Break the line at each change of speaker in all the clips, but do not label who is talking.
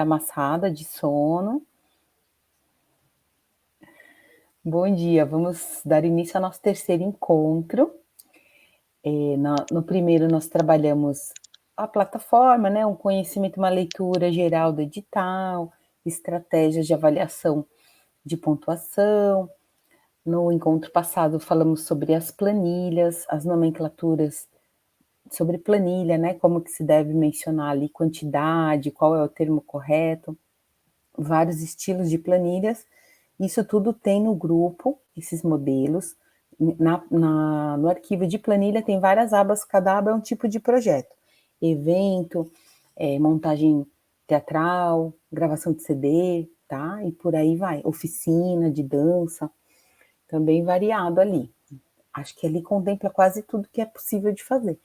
amassada de sono. Bom dia, vamos dar início ao nosso terceiro encontro. No primeiro nós trabalhamos a plataforma, né, um conhecimento, uma leitura geral do edital, estratégias de avaliação de pontuação. No encontro passado falamos sobre as planilhas, as nomenclaturas sobre planilha, né, como que se deve mencionar ali quantidade, qual é o termo correto, vários estilos de planilhas. Isso tudo tem no grupo, esses modelos. No arquivo de planilha tem várias abas, cada aba é um tipo de projeto. Evento, montagem teatral, gravação de CD, tá? E por aí vai. Oficina de dança, também variado ali. Acho que ali contempla quase tudo que é possível de fazer.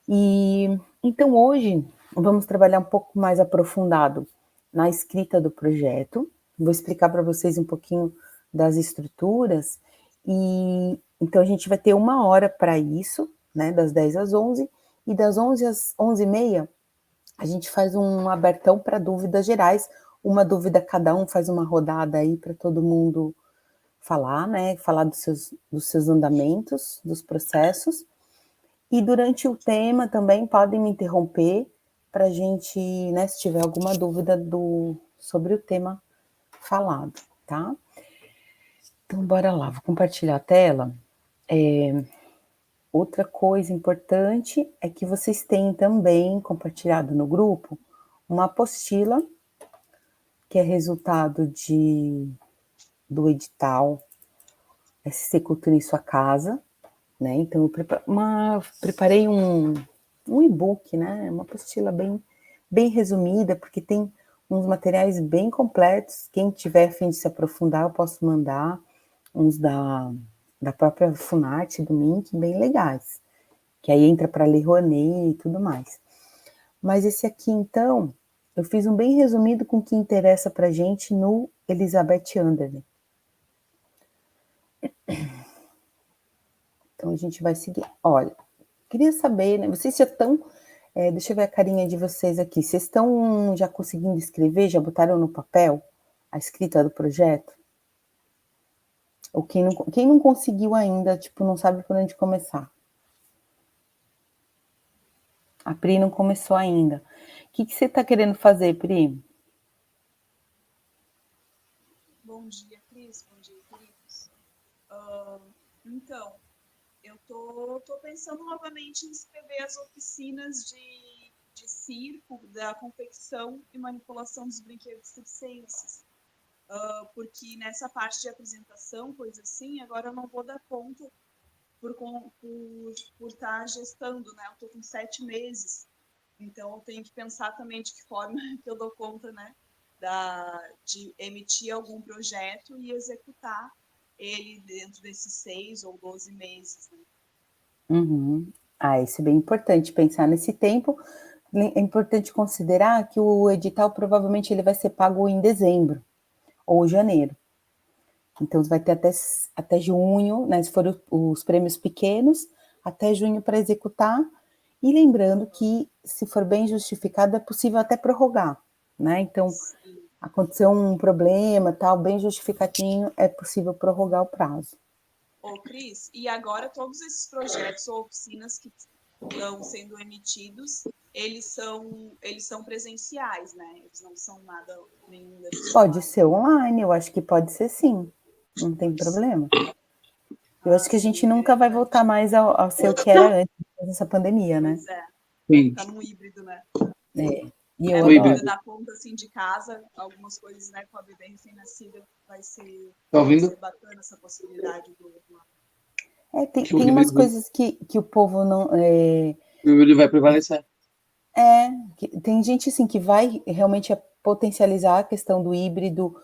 E então hoje vamos trabalhar um pouco mais aprofundado na escrita do projeto. Vou explicar para vocês um pouquinho das estruturas e então a gente vai ter 1 hora para isso, né, das 10 às 11, e das 11 às 11h30 a gente faz um abertão para dúvidas gerais, uma dúvida cada um, faz uma rodada aí para todo mundo falar, né, falar dos seus andamentos, dos processos. E durante o tema também podem me interromper para a gente, né, se tiver alguma dúvida sobre o tema falado, tá? Então, bora lá, vou compartilhar a tela. Outra coisa importante é que vocês têm também compartilhado no grupo uma apostila que é resultado do edital SC Cultura em Sua Casa, né? Então, eu preparei um e-book, né? Uma apostila bem resumida, porque tem uns materiais bem completos. Quem tiver a fim de se aprofundar, eu posso mandar uns da própria Funarte, do MINC, bem legais, que aí entra para Lei Rouanet e tudo mais. Mas esse aqui, então, eu fiz um bem resumido com o que interessa para a gente no Elizabeth Anderle. Então, a gente vai seguir. Olha, queria saber, né? Vocês já estão. Deixa eu ver a carinha de vocês aqui. Vocês estão já conseguindo escrever? Já botaram no papel a escrita do projeto? Ou quem não conseguiu ainda, tipo, não sabe por onde começar? A Pri não começou ainda. O que você está querendo fazer, Pri?
Bom dia, Cris. Bom dia, queridos. Então, eu tô pensando novamente em escrever as oficinas de circo, da confecção e manipulação dos brinquedos circenses. Porque nessa parte de apresentação, coisa assim, agora eu não vou dar conta por estar gestando, né? Eu estou com 7 meses, então eu tenho que pensar também de que forma que eu dou conta, né? De emitir algum projeto e executar ele dentro desses 6 ou 12 meses, né?
Uhum. Isso é bem importante, pensar nesse tempo. É importante considerar que o edital provavelmente ele vai ser pago em dezembro ou janeiro. Então, vai ter até junho, né, se for os prêmios pequenos, até junho para executar. E lembrando que, se for bem justificado, é possível até prorrogar, né? Então,
Sim.
aconteceu um problema, tal, bem justificadinho, é possível prorrogar o prazo.
Ô, Cris, e agora todos esses projetos ou oficinas que estão sendo emitidos, eles são presenciais, né? Eles não são nenhum desses
Pode
online.
ser online, eu acho que pode ser sim, não tem problema. Eu acho que a gente
Sim,
nunca vai voltar mais ao ser o que era antes dessa pandemia, né?
pois é.
Sim.
Tá no híbrido, né?
E eu
Para poder
adoro.
dar conta assim de casa, algumas coisas, né, com a bebê recém-nascida, vai ser bacana essa possibilidade do online.
Tem umas coisas que o povo não.
O híbrido vai prevalecer.
Tem gente assim que vai realmente potencializar a questão do híbrido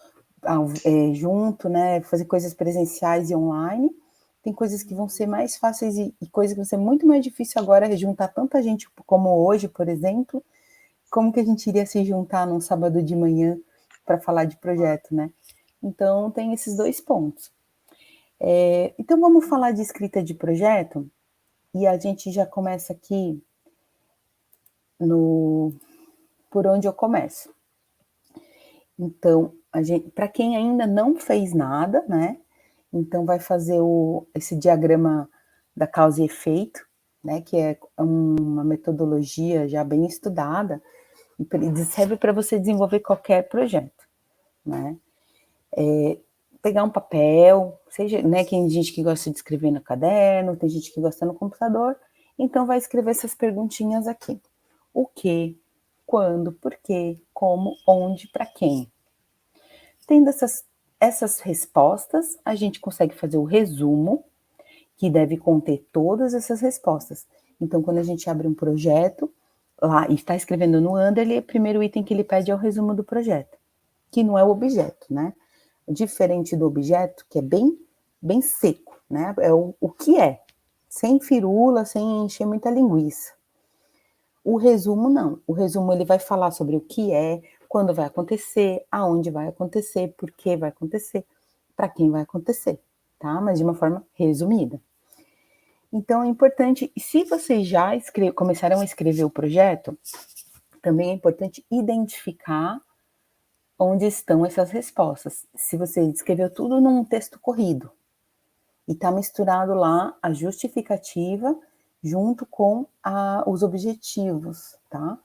junto, né? Fazer coisas presenciais e online. Tem coisas que vão ser mais fáceis e coisas que vão ser muito mais difícil agora, juntar tanta gente como hoje, por exemplo. Como que a gente iria se juntar num sábado de manhã para falar de projeto, né? Então, tem esses dois pontos. Então, vamos falar de escrita de projeto, e a gente já começa aqui por onde eu começo. Então, para quem ainda não fez nada, né? Então, vai fazer esse diagrama da causa e efeito, né? Que é uma metodologia já bem estudada, e serve para você desenvolver qualquer projeto, né? Pegar um papel, seja, né? Tem gente que gosta de escrever no caderno, tem gente que gosta no computador, então vai escrever essas perguntinhas aqui. O que, quando, por quê, como, onde, para quem. Tendo essas respostas, a gente consegue fazer o resumo, que deve conter todas essas respostas. Então, quando a gente abre um projeto, lá, e está escrevendo no Underly, o primeiro item que ele pede é o resumo do projeto, que não é o objeto, né? Diferente do objeto, que é bem seco, né? É o que é, sem firula, sem encher muita linguiça. O resumo não. O resumo ele vai falar sobre o que é, quando vai acontecer, aonde vai acontecer, por que vai acontecer, para quem vai acontecer, tá? Mas de uma forma resumida. Então é importante, se vocês já começaram a escrever o projeto, também é importante identificar onde estão essas respostas. Se você escreveu tudo num texto corrido e está misturado lá a justificativa junto com os objetivos, tá?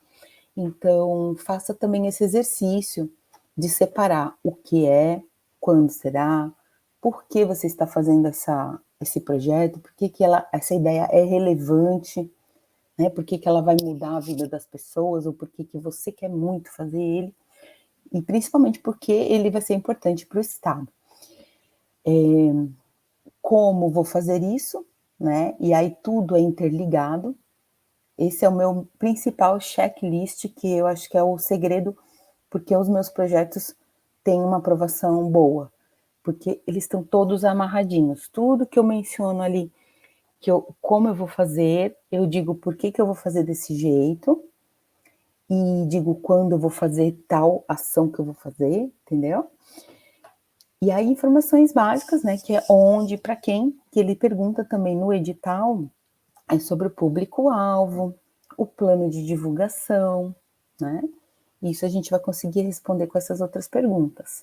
Então, faça também esse exercício de separar o que é, quando será, por que você está fazendo esse projeto, por que essa ideia é relevante, né? Por que ela vai mudar a vida das pessoas, ou por que você quer muito fazer ele, e principalmente porque ele vai ser importante para o Estado. Como vou fazer isso, né? E aí tudo é interligado. Esse é o meu principal checklist, que eu acho que é o segredo, porque os meus projetos têm uma aprovação boa, porque eles estão todos amarradinhos. Tudo que eu menciono ali, como eu vou fazer, eu digo por que eu vou fazer desse jeito, e digo quando eu vou fazer tal ação que eu vou fazer, entendeu? E aí informações básicas, né, que é onde, para quem, que ele pergunta também no edital, é sobre o público-alvo, o plano de divulgação, né? Isso a gente vai conseguir responder com essas outras perguntas.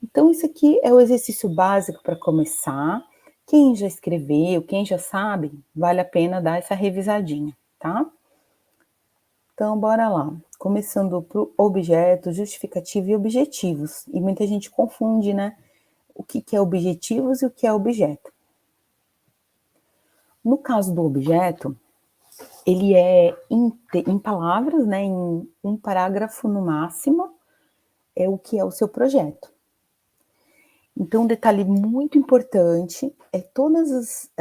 Então, isso aqui é o exercício básico para começar. Quem já escreveu, quem já sabe, vale a pena dar essa revisadinha, tá? Então, bora lá. Começando por objeto, justificativo e objetivos. E muita gente confunde, né? O que é objetivos e o que é objeto. No caso do objeto, ele é em palavras, né, em um parágrafo no máximo, é o que é o seu projeto. Então, um detalhe muito importante é todas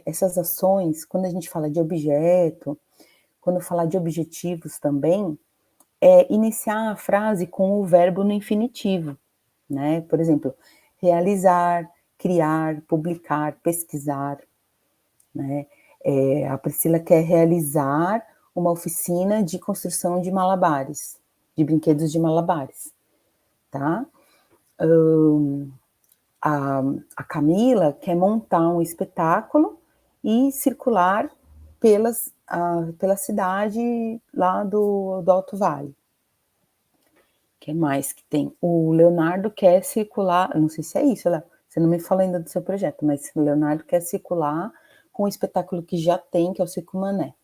essas ações, quando a gente fala de objeto, quando falar de objetivos também, é iniciar a frase com o verbo no infinitivo, né? Por exemplo, realizar, criar, publicar, pesquisar, né? A Priscila quer realizar uma oficina de construção de malabares, de brinquedos de malabares, tá? A Camila quer montar um espetáculo e circular pela cidade lá do Alto Vale. O que mais que tem? O Leonardo quer circular, não sei se é isso, Léo, você não me falou ainda do seu projeto, mas o Leonardo quer circular com o espetáculo que já tem, que é o Circo Mané,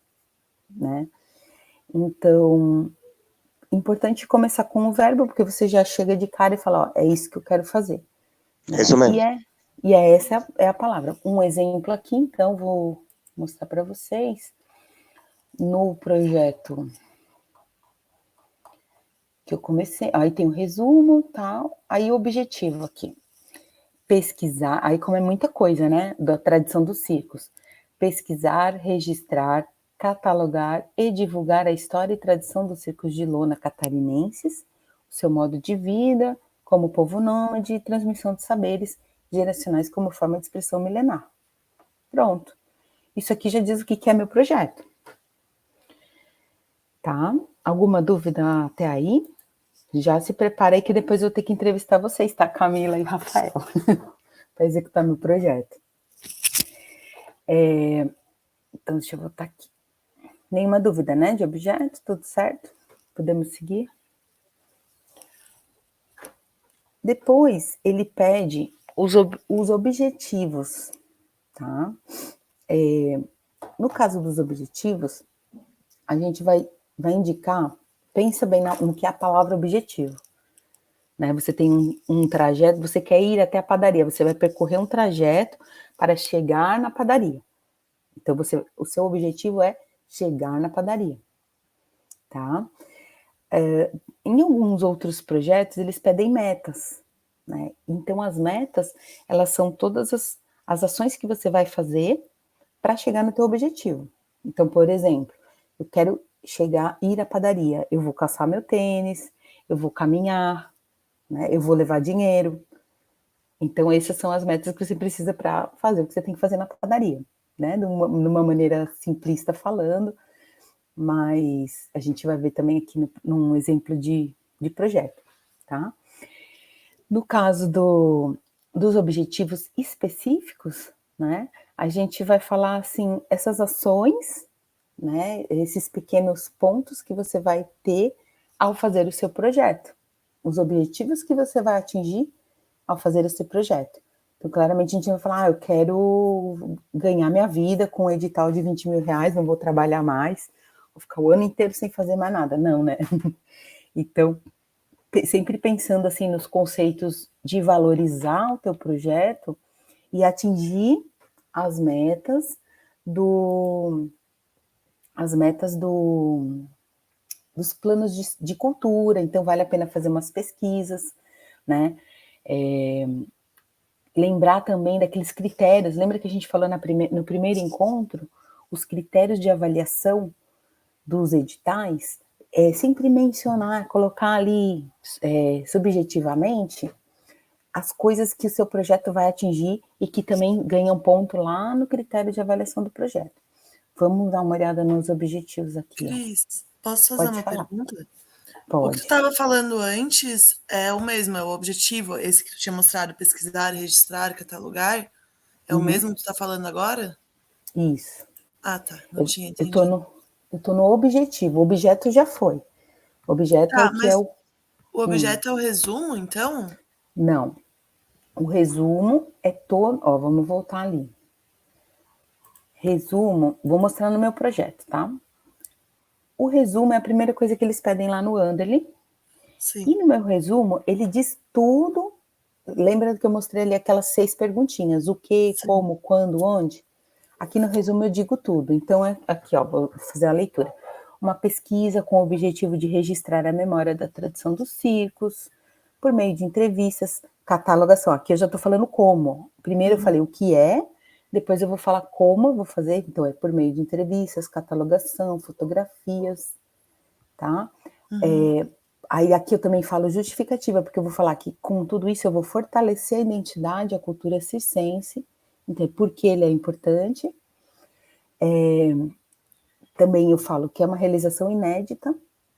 né? Então, importante começar com o verbo, porque você já chega de cara e fala, ó, é isso que eu quero fazer. Né?
Isso mesmo.
E essa é a palavra. Um exemplo aqui, então, vou mostrar para vocês. No projeto que eu comecei, aí tem o resumo, tal, aí o objetivo aqui. Pesquisar, aí como é muita coisa, né, da tradição dos circos. Pesquisar, registrar, catalogar e divulgar a história e tradição dos circos de lona catarinenses, o seu modo de vida, como povo nômade e transmissão de saberes geracionais como forma de expressão milenar. Pronto. Isso aqui já diz o que é meu projeto. Tá? Alguma dúvida até aí? Já se prepara aí que depois eu vou ter que entrevistar vocês, tá? Camila e Rafael, para executar meu projeto. Então, deixa eu voltar aqui. Nenhuma dúvida, né? De objeto, tudo certo? Podemos seguir? Depois, ele pede os objetivos, tá? No caso dos objetivos, a gente vai indicar, pensa bem no que é a palavra objetivo. Né? Você tem um trajeto, você quer ir até a padaria, você vai percorrer um trajeto para chegar na padaria. Então, o seu objetivo é chegar na padaria, tá? Em alguns outros projetos, eles pedem metas, né? Então, as metas, elas são todas as ações que você vai fazer para chegar no teu objetivo. Então, por exemplo, eu quero ir à padaria, eu vou caçar meu tênis, eu vou caminhar, né? Eu vou levar dinheiro. Então, essas são as metas que você precisa para fazer o que você tem que fazer na padaria, né? De uma maneira simplista falando, mas a gente vai ver também aqui num exemplo de projeto, tá? No caso dos objetivos específicos, né? A gente vai falar assim, essas ações, né? Esses pequenos pontos que você vai ter ao fazer o seu projeto, os objetivos que você vai atingir ao fazer esse projeto. Então, claramente, a gente vai falar, eu quero ganhar minha vida com um edital de 20 mil reais, não vou trabalhar mais, vou ficar o ano inteiro sem fazer mais nada. Não, né? Então, sempre pensando assim nos conceitos de valorizar o teu projeto e atingir as metas dos planos de cultura. Então, vale a pena fazer umas pesquisas, né? Lembrar também daqueles critérios, lembra que a gente falou no primeiro encontro, os critérios de avaliação dos editais, sempre mencionar, colocar ali subjetivamente as coisas que o seu projeto vai atingir e que também ganham ponto lá no critério de avaliação do projeto. Vamos dar uma olhada nos objetivos aqui.
Cris, posso fazer
Pode
uma
falar.
pergunta?
Pode.
O que tu estava falando antes é o mesmo, é o objetivo, esse que tu tinha mostrado, pesquisar, registrar, catalogar, é o mesmo que tu está falando agora?
Isso.
Ah, tá, não tinha
Eu
entendido.
tô no objetivo, o objeto já foi. O objeto é o que
mas
é o...
o objeto é o resumo, então?
Não. O resumo é todo... Ó, vamos voltar ali. Resumo, vou mostrar no meu projeto, tá? O resumo é a primeira coisa que eles pedem lá no Anderly.
Sim.
E no meu resumo, ele diz tudo. Lembra que eu mostrei ali aquelas 6 perguntinhas? O que,
Sim.
como, quando, onde? Aqui no resumo eu digo tudo. Então, aqui, ó, vou fazer a leitura. Uma pesquisa com o objetivo de registrar a memória da tradição dos circos, por meio de entrevistas, catalogação. Aqui eu já estou falando como. Primeiro eu falei o que é, depois eu vou falar como eu vou fazer. Então, é por meio de entrevistas, catalogação, fotografias, tá? Aí aqui eu também falo justificativa, porque eu vou falar que com tudo isso eu vou fortalecer a identidade, a cultura circense, então por que ele é importante. Também eu falo que é uma realização inédita,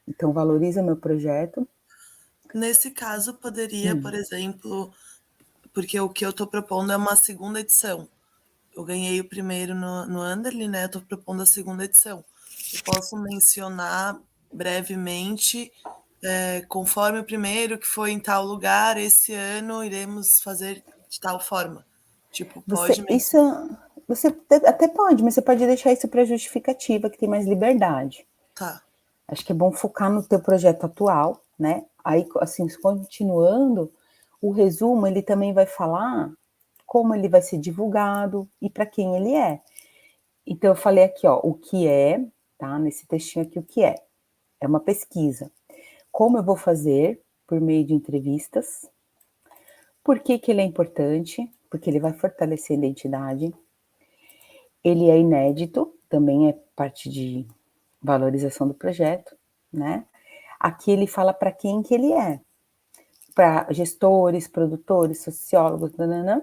então valoriza meu projeto.
Nesse caso, poderia, por exemplo, porque o que eu estou propondo é uma segunda edição. Eu ganhei o primeiro no Anderly, né? Eu estou propondo a segunda edição. Eu posso mencionar brevemente, conforme o primeiro, que foi em tal lugar, esse ano iremos fazer de tal forma. Tipo, pode mencionar.
Você até pode, mas você pode deixar isso para justificativa, que tem mais liberdade.
Tá.
Acho que é bom focar no teu projeto atual, né? Aí, assim, continuando, o resumo, ele também vai falar como ele vai ser divulgado e para quem ele é. Então, eu falei aqui, ó, o que é, tá? Nesse textinho aqui, o que é? É uma pesquisa. Como eu vou fazer? Por meio de entrevistas. Por que ele é importante? Porque ele vai fortalecer a identidade. Ele é inédito, também é parte de valorização do projeto, né? Aqui ele fala para quem que ele é. Para gestores, produtores, sociólogos, nananã.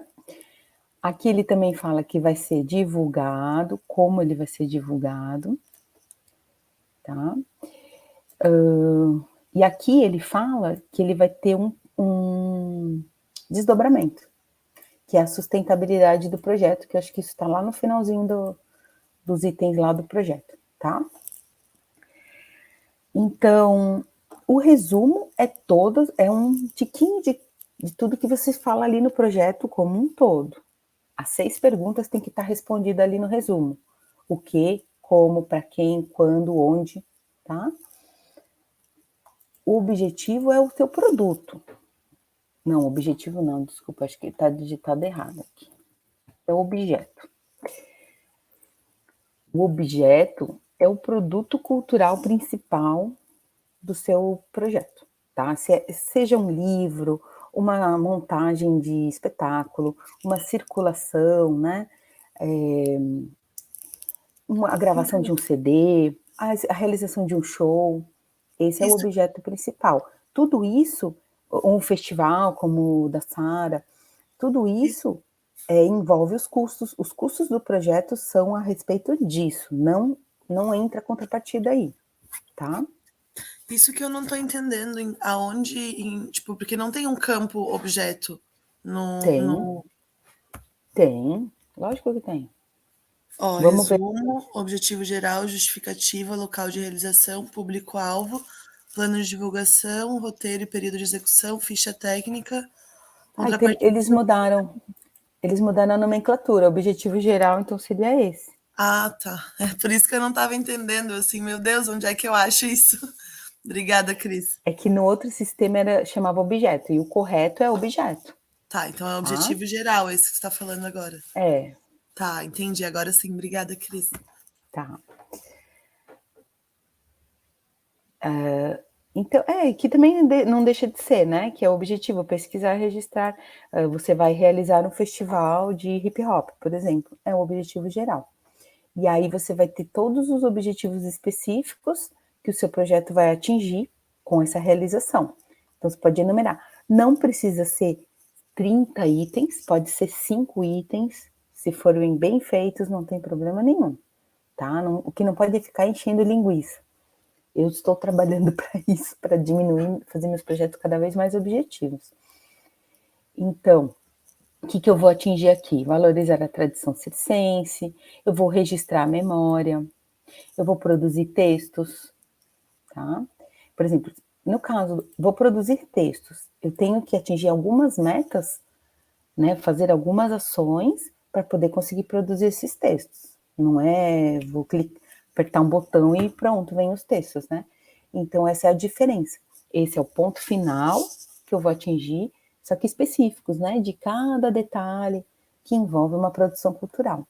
Aqui ele também fala que vai ser divulgado, como ele vai ser divulgado, tá? E aqui ele fala que ele vai ter um desdobramento, que é a sustentabilidade do projeto, que eu acho que isso está lá no finalzinho dos itens lá do projeto, tá? Então, o resumo é um tiquinho de de tudo que você fala ali no projeto como um todo. As 6 perguntas têm que estar respondidas ali no resumo. O que, como, para quem, quando, onde, tá? O objetivo é o teu produto. Não, objetivo não, desculpa, acho que está digitado errado aqui. É o objeto. O objeto é o produto cultural principal do seu projeto, tá? Seja um livro, uma montagem de espetáculo, uma circulação, né? A gravação de um CD, a realização de um show, esse é o
Isso,
objeto principal. Tudo isso, um festival como o da Sara, tudo isso envolve os custos do projeto são a respeito disso, não entra contrapartida aí, tá?
isso que eu não tô entendendo tipo, porque não tem um campo objeto no...
Tem, lógico que tem.
Ó,
Vamos ver.
resumo, objetivo geral, justificativa, local de realização, público-alvo, plano de divulgação, roteiro e período de execução, ficha técnica, contrapartida.
Eles mudaram a nomenclatura, objetivo geral, então seria esse.
Ah, tá. É por isso que eu não estava entendendo, assim, meu Deus, onde é que eu acho isso? Obrigada, Cris.
É que no outro sistema chamava objeto, e o correto é objeto.
Tá, então é
Tá?
objetivo geral, esse que você está falando agora.
É.
Tá, entendi. Agora sim, obrigada, Cris.
Tá. Então, que também não deixa de ser, né? Que é o objetivo, pesquisar, registrar. Você vai realizar um festival de hip hop, por exemplo, é o objetivo geral. E aí você vai ter todos os objetivos específicos que o seu projeto vai atingir com essa realização. Então, você pode enumerar. Não precisa ser 30 itens, pode ser 5 itens, se forem bem feitos, não tem problema nenhum, tá? O que não pode é ficar enchendo linguiça. Eu estou trabalhando para isso, para diminuir, fazer meus projetos cada vez mais objetivos. Então, o que eu vou atingir aqui? Valorizar a tradição circense, eu vou registrar a memória, eu vou produzir textos, tá? Por exemplo, no caso, vou produzir textos, eu tenho que atingir algumas metas, né? Fazer algumas ações para poder conseguir produzir esses textos. Não é vou apertar um botão e pronto, vem os textos, né? Então, essa é a diferença. Esse é o ponto final que eu vou atingir, só que específicos, né? De cada detalhe que envolve uma produção cultural.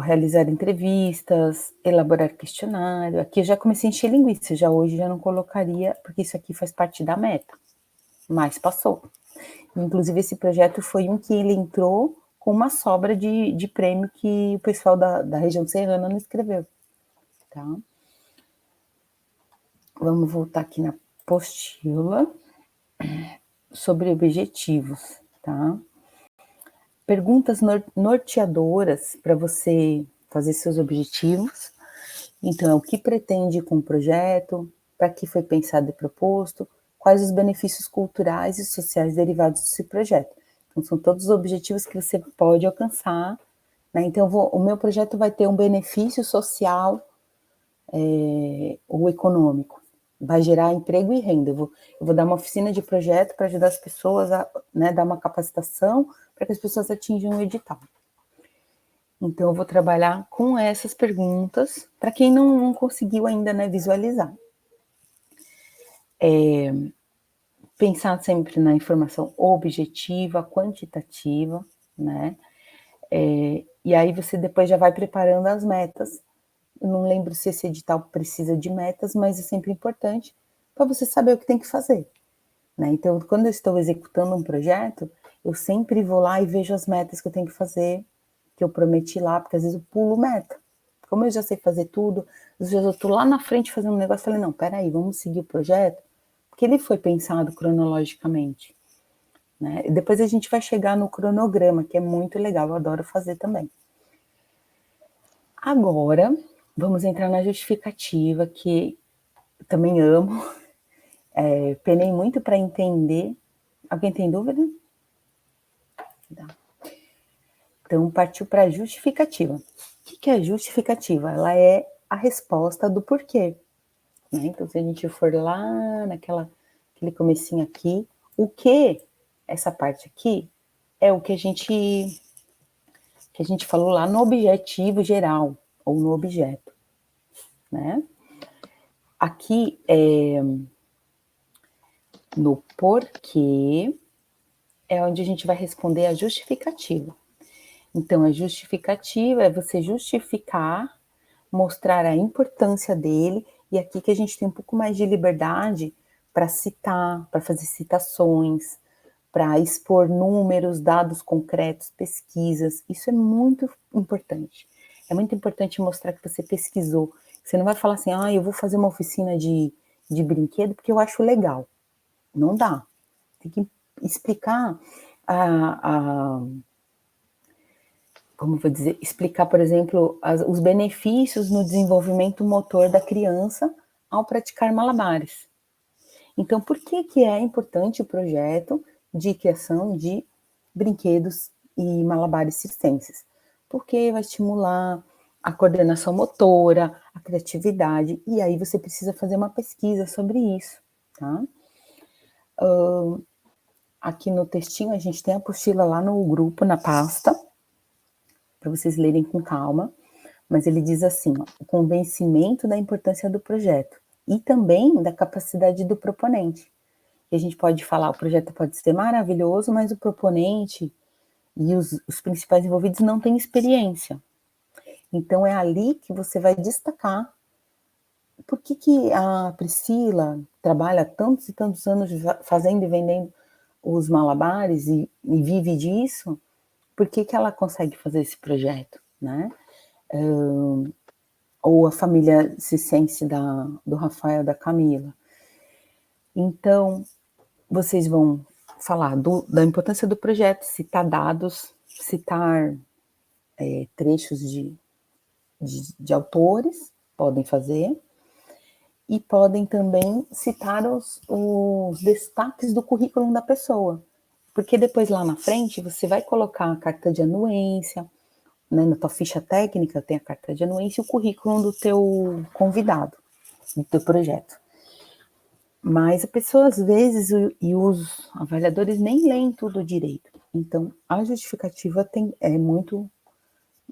Realizar entrevistas, elaborar questionário. Aqui eu já comecei a encher linguiça, hoje já não colocaria, porque isso aqui faz parte da meta. Mas passou. Inclusive, esse projeto foi um que ele entrou com uma sobra de prêmio que o pessoal da região serrana não escreveu. Tá? Vamos voltar aqui na apostila sobre objetivos. Tá? Perguntas norteadoras para você fazer seus objetivos. Então, é o que pretende com o projeto, para que foi pensado e proposto, quais os benefícios culturais e sociais derivados desse projeto. Então, são todos os objetivos que você pode alcançar, né? Então, o meu projeto vai ter um benefício social ou econômico, vai gerar emprego e renda. Eu vou dar uma oficina de projeto para ajudar as pessoas a, né, dar uma capacitação para que as pessoas atinjam o edital. Então, eu vou trabalhar com essas perguntas para quem não conseguiu ainda, né, visualizar. Pensar sempre na informação objetiva, quantitativa, né? E aí você depois já vai preparando as metas. Eu não lembro se esse edital precisa de metas, mas é sempre importante para você saber o que tem que fazer, né? Então, quando eu estou executando um projeto, eu sempre vou lá e vejo as metas que eu tenho que fazer, que eu prometi lá, porque às vezes eu pulo meta. Como eu já sei fazer tudo, às vezes eu estou lá na frente fazendo um negócio e falei, não, peraí, vamos seguir o projeto, porque ele foi pensado cronologicamente, né? E depois a gente vai chegar no cronograma, que é muito legal, eu adoro fazer também. Agora, vamos entrar na justificativa, que eu também amo, penei muito para entender. Alguém tem dúvida? Não. Então, partiu para a justificativa. O que é a justificativa? Ela é a resposta do porquê. Né? Então, se a gente for lá naquele aquele comecinho aqui. O que, essa parte aqui, é o que a gente falou lá no objetivo geral, ou no objeto, né? Aqui, no porquê, é onde a gente vai responder a justificativa. Então, a justificativa é você justificar, mostrar a importância dele, e aqui que a gente tem um pouco mais de liberdade para citar, para fazer citações, para expor números, dados concretos, pesquisas. Isso é muito importante. É muito importante mostrar que você pesquisou. Você não vai falar assim, eu vou fazer uma oficina de brinquedo porque eu acho legal. Não dá. Tem que explicar como vou dizer, explicar, por exemplo, os benefícios no desenvolvimento motor da criança ao praticar malabares. Então, por que é importante o projeto de criação de brinquedos e malabares circenses? Porque vai estimular a coordenação motora, a criatividade, e aí você precisa fazer uma pesquisa sobre isso, tá? Aqui no textinho a gente tem a apostila lá no grupo, na pasta, para vocês lerem com calma, mas ele diz assim, o convencimento da importância do projeto e também da capacidade do proponente. E a gente pode falar, o projeto pode ser maravilhoso, mas o proponente e os principais envolvidos não têm experiência. Então é ali que você vai destacar por que a Priscila trabalha tantos e tantos anos fazendo e vendendo os malabares e vive disso. Por que ela consegue fazer esse projeto, né? Ou a família circense do Rafael e da Camila. Então, vocês vão falar da importância do projeto, citar dados, citar trechos de autores, podem fazer, e podem também citar os destaques do currículo da pessoa. Porque depois lá na frente você vai colocar a carta de anuência, né, na tua ficha técnica tem a carta de anuência e o currículo do teu convidado, do teu projeto. Mas a pessoa às vezes e os avaliadores nem leem tudo direito. Então a justificativa é muito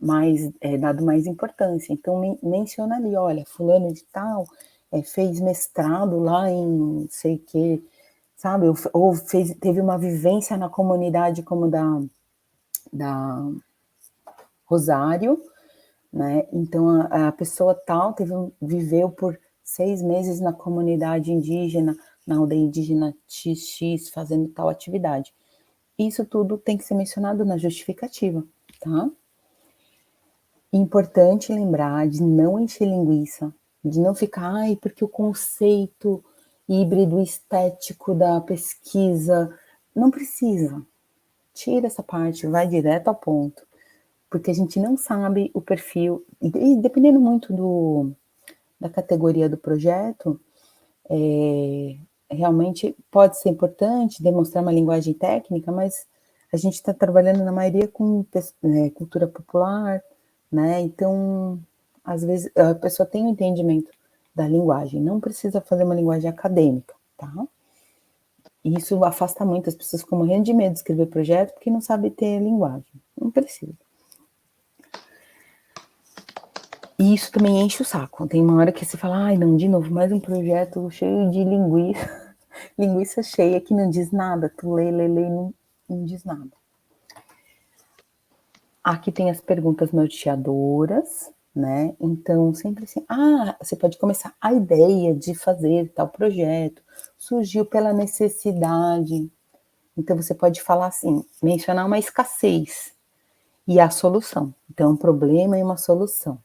mais, dado mais importância. Então menciona ali, olha, fulano de tal fez mestrado lá em sei que, sabe, ou teve uma vivência na comunidade como da Rosário, né? Então a pessoa tal viveu por 6 meses na comunidade indígena, na aldeia indígena XX, fazendo tal atividade. Isso tudo tem que ser mencionado na justificativa, tá? Importante lembrar de não encher linguiça, de não ficar, porque o conceito híbrido estético da pesquisa, não precisa. Tira essa parte, vai direto ao ponto. Porque a gente não sabe o perfil, e dependendo muito da categoria do projeto, realmente pode ser importante demonstrar uma linguagem técnica, mas a gente está trabalhando na maioria com cultura popular, né? Então, às vezes, a pessoa tem um entendimento da linguagem, não precisa fazer uma linguagem acadêmica, tá? E isso afasta muito, as pessoas ficam morrendo de medo de escrever projeto porque não sabe ter linguagem, não precisa. E isso também enche o saco. Tem uma hora que você fala, ai, não, de novo, mais um projeto cheio de linguiça cheia que não diz nada. Tu lê, não diz nada. Aqui tem as perguntas norteadoras, né? Então, sempre assim, você pode começar. A ideia de fazer tal projeto surgiu pela necessidade. Então, você pode falar assim, mencionar uma escassez e a solução. Então, um problema e uma solução.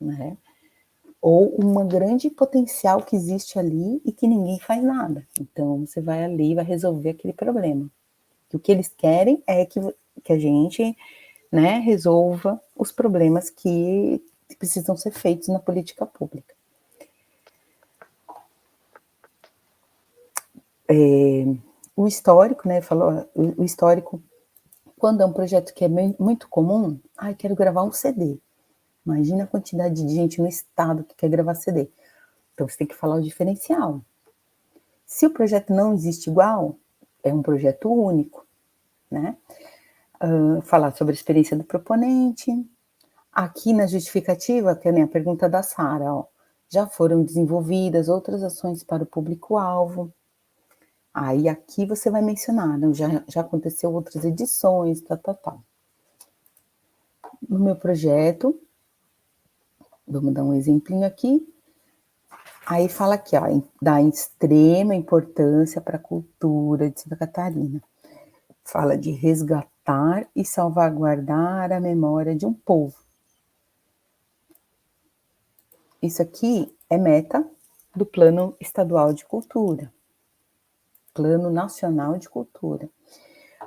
Né? Ou uma grande potencial que existe ali e que ninguém faz nada. Então, você vai ali e vai resolver aquele problema. E o que eles querem é que a gente, né, resolva os problemas que precisam ser feitos na política pública. O histórico, né, falou, o histórico, quando é um projeto que é muito comum, quero gravar um CD. Imagina a quantidade de gente no estado que quer gravar CD. Então, você tem que falar o diferencial. Se o projeto não existe igual, é um projeto único, né? Falar sobre a experiência do proponente. Aqui na justificativa, que é a pergunta da Sara, já foram desenvolvidas outras ações para o público-alvo. Aí aqui você vai mencionar, né? Já aconteceu outras edições, tal. No meu projeto, vamos dar um exemplinho aqui. Aí fala aqui, da extrema importância para a cultura de Santa Catarina. Fala de resgatar e salvaguardar a memória de um povo. Isso aqui é meta do Plano Estadual de Cultura. Plano Nacional de Cultura.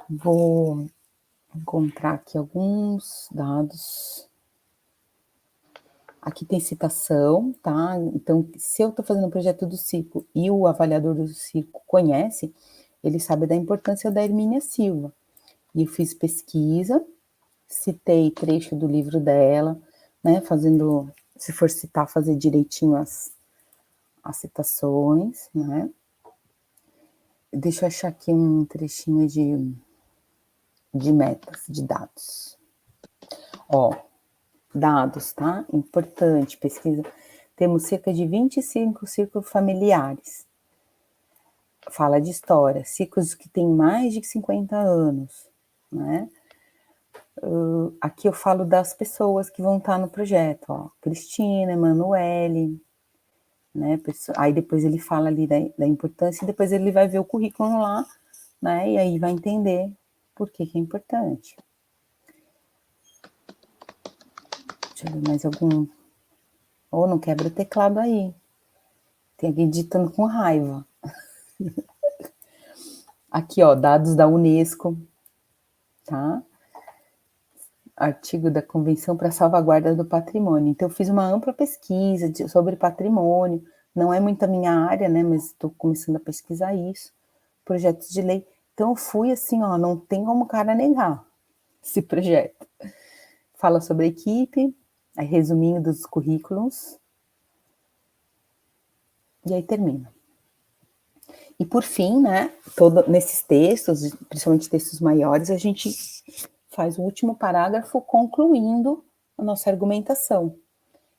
Vou encontrar aqui alguns dados. Aqui tem citação, tá? Então, se eu estou fazendo um projeto do circo e o avaliador do circo conhece, ele sabe da importância da Hermínia Silva. E eu fiz pesquisa, citei trecho do livro dela, né? Fazendo, se for citar, fazer direitinho as citações, né? Deixa eu achar aqui um trechinho de metas, de dados. Dados, tá? Importante, pesquisa. Temos cerca de 25 círculos familiares. Fala de história, círculos que têm mais de 50 anos, né? Aqui eu falo das pessoas que vão estar no projeto, Cristina, Emanuele, né? Aí depois ele fala ali da importância e depois ele vai ver o currículo lá, né? E aí vai entender por que é importante. Deixa eu ver mais algum. Não quebra o teclado aí. Tem alguém digitando com raiva. Aqui, dados da Unesco, tá? Artigo da Convenção para a Salvaguarda do Patrimônio. Então, eu fiz uma ampla pesquisa sobre patrimônio. Não é muito a minha área, né? Mas estou começando a pesquisar isso. Projetos de lei. Então, eu fui assim, não tem como o cara negar esse projeto. Fala sobre a equipe, aí resuminho dos currículos. E aí termina. E por fim, né, nesses textos, principalmente textos maiores, a gente faz o último parágrafo concluindo a nossa argumentação.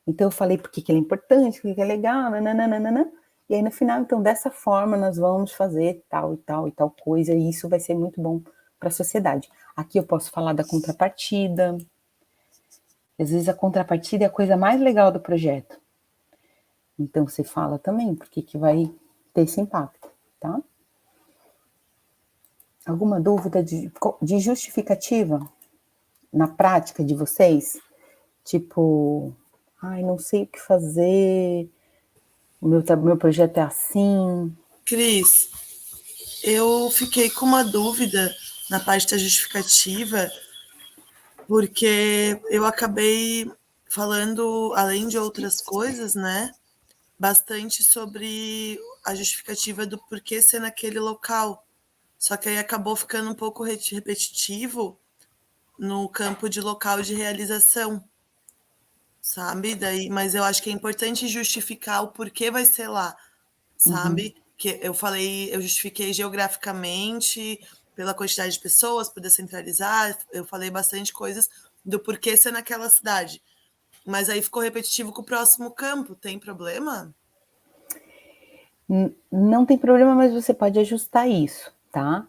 Então eu falei por que ele é importante, por que é legal, nananana, e aí no final, então, dessa forma nós vamos fazer tal e tal e tal coisa, e isso vai ser muito bom para a sociedade. Aqui eu posso falar da contrapartida. Às vezes a contrapartida é a coisa mais legal do projeto. Então você fala também por que vai ter esse impacto, tá? Alguma dúvida de justificativa na prática de vocês? Tipo, não sei o que fazer, o meu projeto é assim.
Cris, eu fiquei com uma dúvida na parte da justificativa, porque eu acabei falando, além de outras coisas, né, bastante sobre a justificativa do porquê ser naquele local. Só que aí acabou ficando um pouco repetitivo no campo de local de realização, sabe? Mas eu acho que é importante justificar o porquê vai ser lá, sabe? Que eu justifiquei geograficamente, pela quantidade de pessoas, por descentralizar, eu falei bastante coisas do porquê ser naquela cidade. Mas aí ficou repetitivo com o próximo campo, tem problema?
Não tem problema, mas você pode ajustar isso, tá?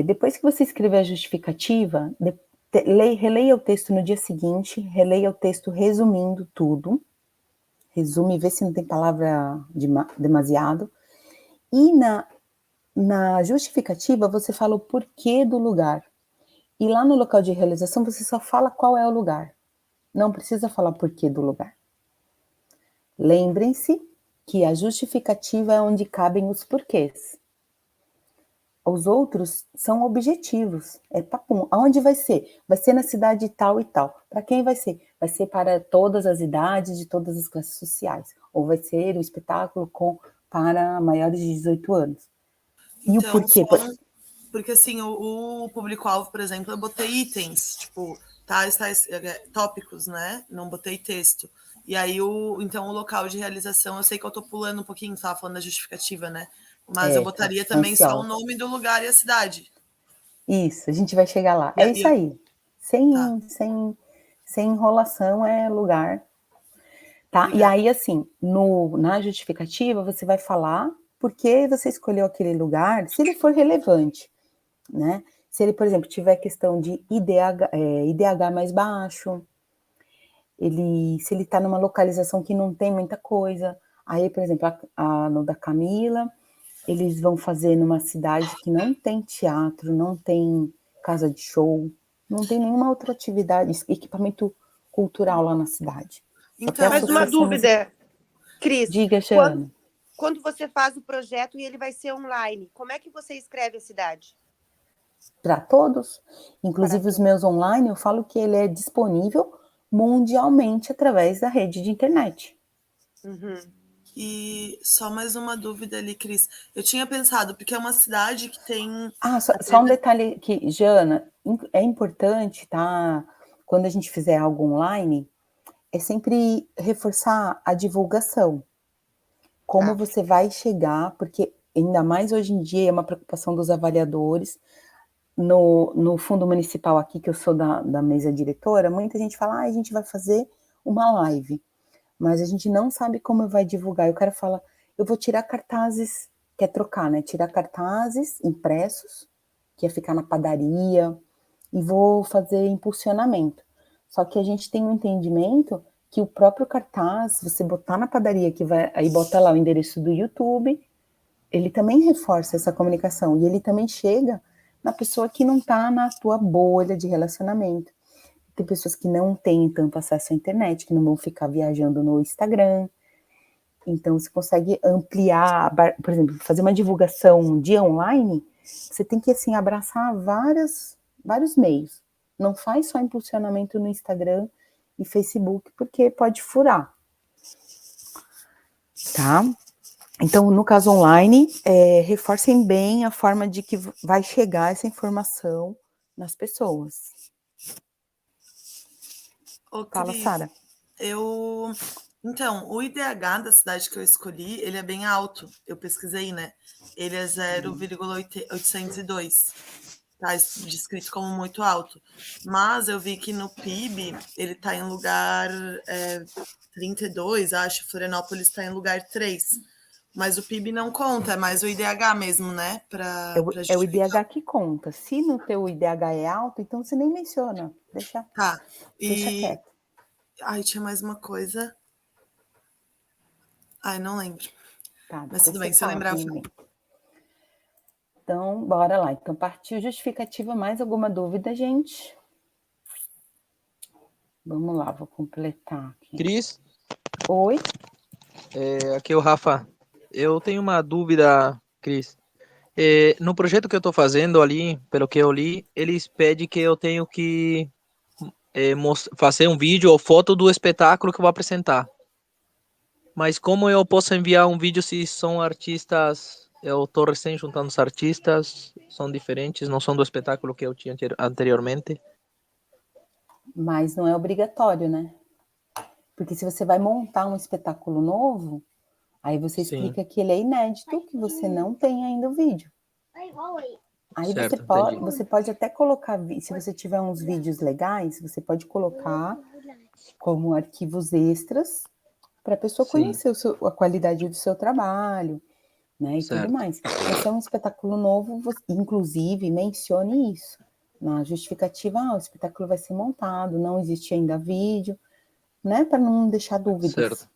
Depois que você escrever a justificativa, releia o texto no dia seguinte, releia o texto resumindo tudo, resume, vê se não tem palavra demasiado, e na justificativa você fala o porquê do lugar, e lá no local de realização você só fala qual é o lugar, não precisa falar porquê do lugar. Lembrem-se que a justificativa é onde cabem os porquês. Os outros são objetivos, é papum. Aonde vai ser? Vai ser na cidade tal e tal. Para quem vai ser? Vai ser para todas as idades, de todas as classes sociais. Ou vai ser um espetáculo para maiores de 18 anos. E
então,
o porquê?
Porque assim, o público-alvo, por exemplo, eu botei itens, tipo, tais tópicos, né? Não botei texto. E aí, então, o local de realização, eu sei que eu tô pulando um pouquinho, tava falando da justificativa, né? Mas eu
Tá,
botaria também só o
ansiosa.
nome do lugar e a cidade.
Isso, a gente vai chegar lá. É isso aí.
Tá.
Sem enrolação é lugar. Tá? E
Obrigada.
aí, assim, na justificativa, você vai falar por que você escolheu aquele lugar, se ele for relevante, né? Se ele, por exemplo, tiver questão de IDH mais baixo, se ele está numa localização que não tem muita coisa. Aí, por exemplo, no da Camila, eles vão fazer numa cidade que não tem teatro, não tem casa de show, não tem nenhuma outra atividade, equipamento cultural lá na cidade. Só tem
Então,
Mas uma
associação
dúvida, Cris.
Diga, Jana.
Quando você faz o projeto e ele vai ser online, como é que você escreve a cidade?
Para todos, inclusive
Para
os meus online, eu falo que ele é disponível mundialmente através da rede de internet.
Uhum.
E só mais uma dúvida ali, Cris. Eu tinha pensado, porque é uma cidade que tem...
Só um detalhe que, Jana, é importante, tá? Quando a gente fizer algo online, é sempre reforçar a divulgação. Como você vai chegar, porque ainda mais hoje em dia é uma preocupação dos avaliadores. No fundo municipal aqui, que eu sou da mesa diretora, muita gente fala, a gente vai fazer uma live, mas a gente não sabe como vai divulgar. Eu quero falar, eu vou tirar cartazes, quer trocar, né? Tirar cartazes impressos, que ia ficar na padaria, e vou fazer impulsionamento. Só que a gente tem um entendimento que o próprio cartaz, você botar na padaria, aí bota lá o endereço do YouTube, ele também reforça essa comunicação, e ele também chega na pessoa que não está na tua bolha de relacionamento. Tem pessoas que não têm tanto acesso à internet, que não vão ficar viajando no Instagram. Então, você consegue ampliar, por exemplo, fazer uma divulgação de online, você tem que, assim, abraçar vários meios. Não faz só impulsionamento no Instagram e Facebook, porque pode furar. Tá? Então, no caso online, reforcem bem a forma de que vai chegar essa informação nas pessoas. Fala, Sara.
Então, o IDH da cidade que eu escolhi, ele é bem alto. Eu pesquisei, né? Ele é 0,802. Tá descrito como muito alto. Mas eu vi que no PIB, ele está em lugar 32, acho. Florianópolis está em lugar 3. Mas o PIB não conta, é mais o IDH mesmo, né?
É o IDH que conta. Se no teu IDH é alto, então você nem menciona. Deixa quieto.
Ai, tinha mais uma coisa. Ai, não lembro.
Tá,
mas tudo bem, se eu lembrar, eu falo.
Então, bora lá. Então, partiu justificativa. Mais alguma dúvida, gente? Vamos lá, vou completar aqui.
Cris?
Oi?
Aqui é o Rafa. Eu tenho uma dúvida, Cris. No projeto que eu estou fazendo ali, pelo que eu li, eles pedem que eu tenho que fazer um vídeo ou foto do espetáculo que eu vou apresentar. Mas como eu posso enviar um vídeo se são artistas, eu estou recém juntando os artistas, são diferentes, não são do espetáculo que eu tinha anteriormente?
Mas não é obrigatório, né? Porque se você vai montar um espetáculo novo, aí você explica que ele é inédito, que você não tem ainda o vídeo. Aí
certo,
você pode até colocar, se você tiver uns vídeos legais, você pode colocar como arquivos extras para a pessoa conhecer a qualidade do seu trabalho, né, e tudo mais. Mas se é um espetáculo novo, inclusive, mencione isso. Na justificativa, o espetáculo vai ser montado, não existe ainda vídeo, né, para não deixar dúvidas.
Certo.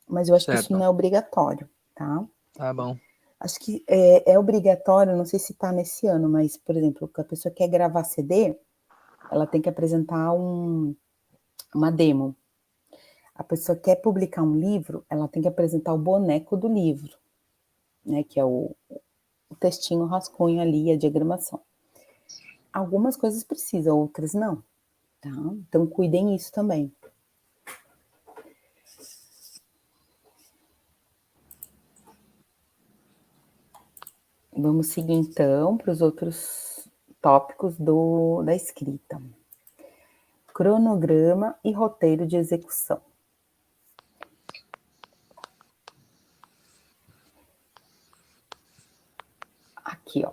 Mas eu acho que isso não é obrigatório, tá?
Tá bom.
Acho que é obrigatório, não sei se está nesse ano, mas, por exemplo, que a pessoa quer gravar CD, ela tem que apresentar uma demo. A pessoa quer publicar um livro, ela tem que apresentar o boneco do livro, né, que é o textinho, o rascunho ali, a diagramação. Algumas coisas precisam, outras não, tá? Então, cuidem isso também. Vamos seguir, então, para os outros tópicos da escrita. Cronograma e roteiro de execução. Aqui, ó.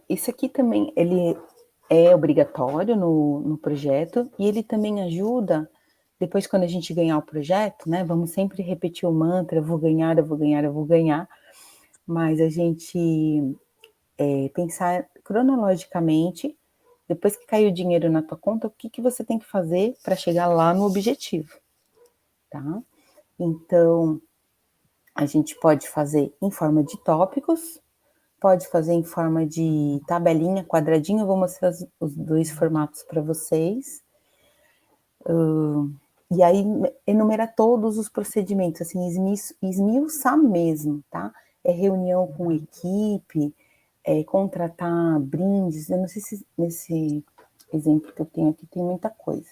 Isso aqui também, ele é obrigatório no projeto e ele também ajuda, depois quando a gente ganhar o projeto, né, vamos sempre repetir o mantra, eu vou ganhar, eu vou ganhar, eu vou ganhar, mas a gente pensar cronologicamente, depois que caiu o dinheiro na tua conta, o que você tem que fazer para chegar lá no objetivo, tá? Então, a gente pode fazer em forma de tópicos, pode fazer em forma de tabelinha, quadradinho, eu vou mostrar os dois formatos para vocês. E aí, enumerar todos os procedimentos, assim, esmiuçar mesmo, tá? É reunião com equipe, contratar brindes, eu não sei se nesse exemplo que eu tenho aqui tem muita coisa.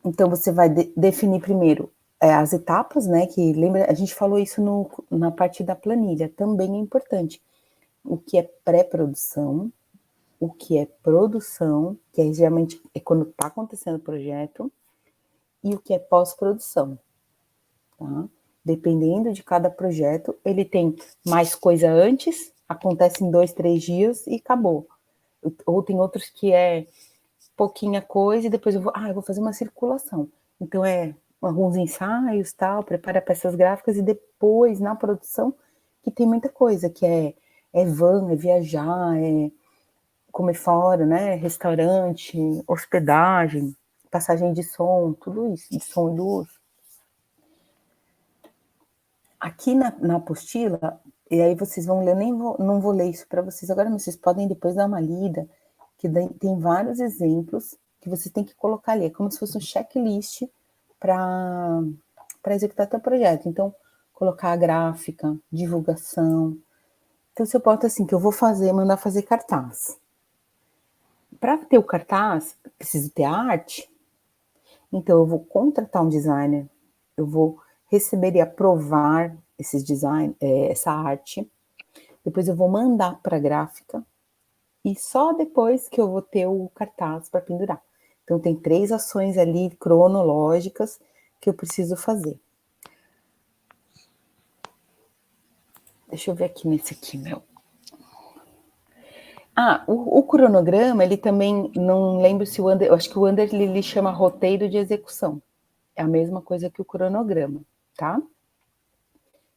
Então, você vai definir primeiro as etapas, né, que lembra, a gente falou isso na parte da planilha, também é importante. O que é pré-produção, o que é produção, que geralmente é quando está acontecendo o projeto, e o que é pós-produção, tá? Dependendo de cada projeto, ele tem mais coisa antes, acontece em 2, 3 dias e acabou. Ou tem outros que é pouquinha coisa e depois eu vou fazer uma circulação. Então alguns ensaios, tal, prepara peças gráficas e depois na produção que tem muita coisa, que é van, é viajar, é comer fora, né, restaurante, hospedagem, passagem de som, tudo isso, de som e luz. Aqui na apostila, e aí vocês vão ler, não vou ler isso para vocês agora, mas vocês podem depois dar uma lida, que tem vários exemplos que você tem que colocar ali, é como se fosse um checklist para executar teu projeto. Então, colocar a gráfica, divulgação. Então, se eu boto assim, que eu vou mandar fazer cartaz. Para ter o cartaz, preciso ter a arte. Então, eu vou contratar um designer, eu vou receber e aprovar essa arte. Depois eu vou mandar para a gráfica e só depois que eu vou ter o cartaz para pendurar. Então, tem 3 ações ali cronológicas que eu preciso fazer. Deixa eu ver aqui nesse aqui, meu. O cronograma, ele também, não lembro se eu acho que o Under ele chama roteiro de execução. É a mesma coisa que o cronograma, tá?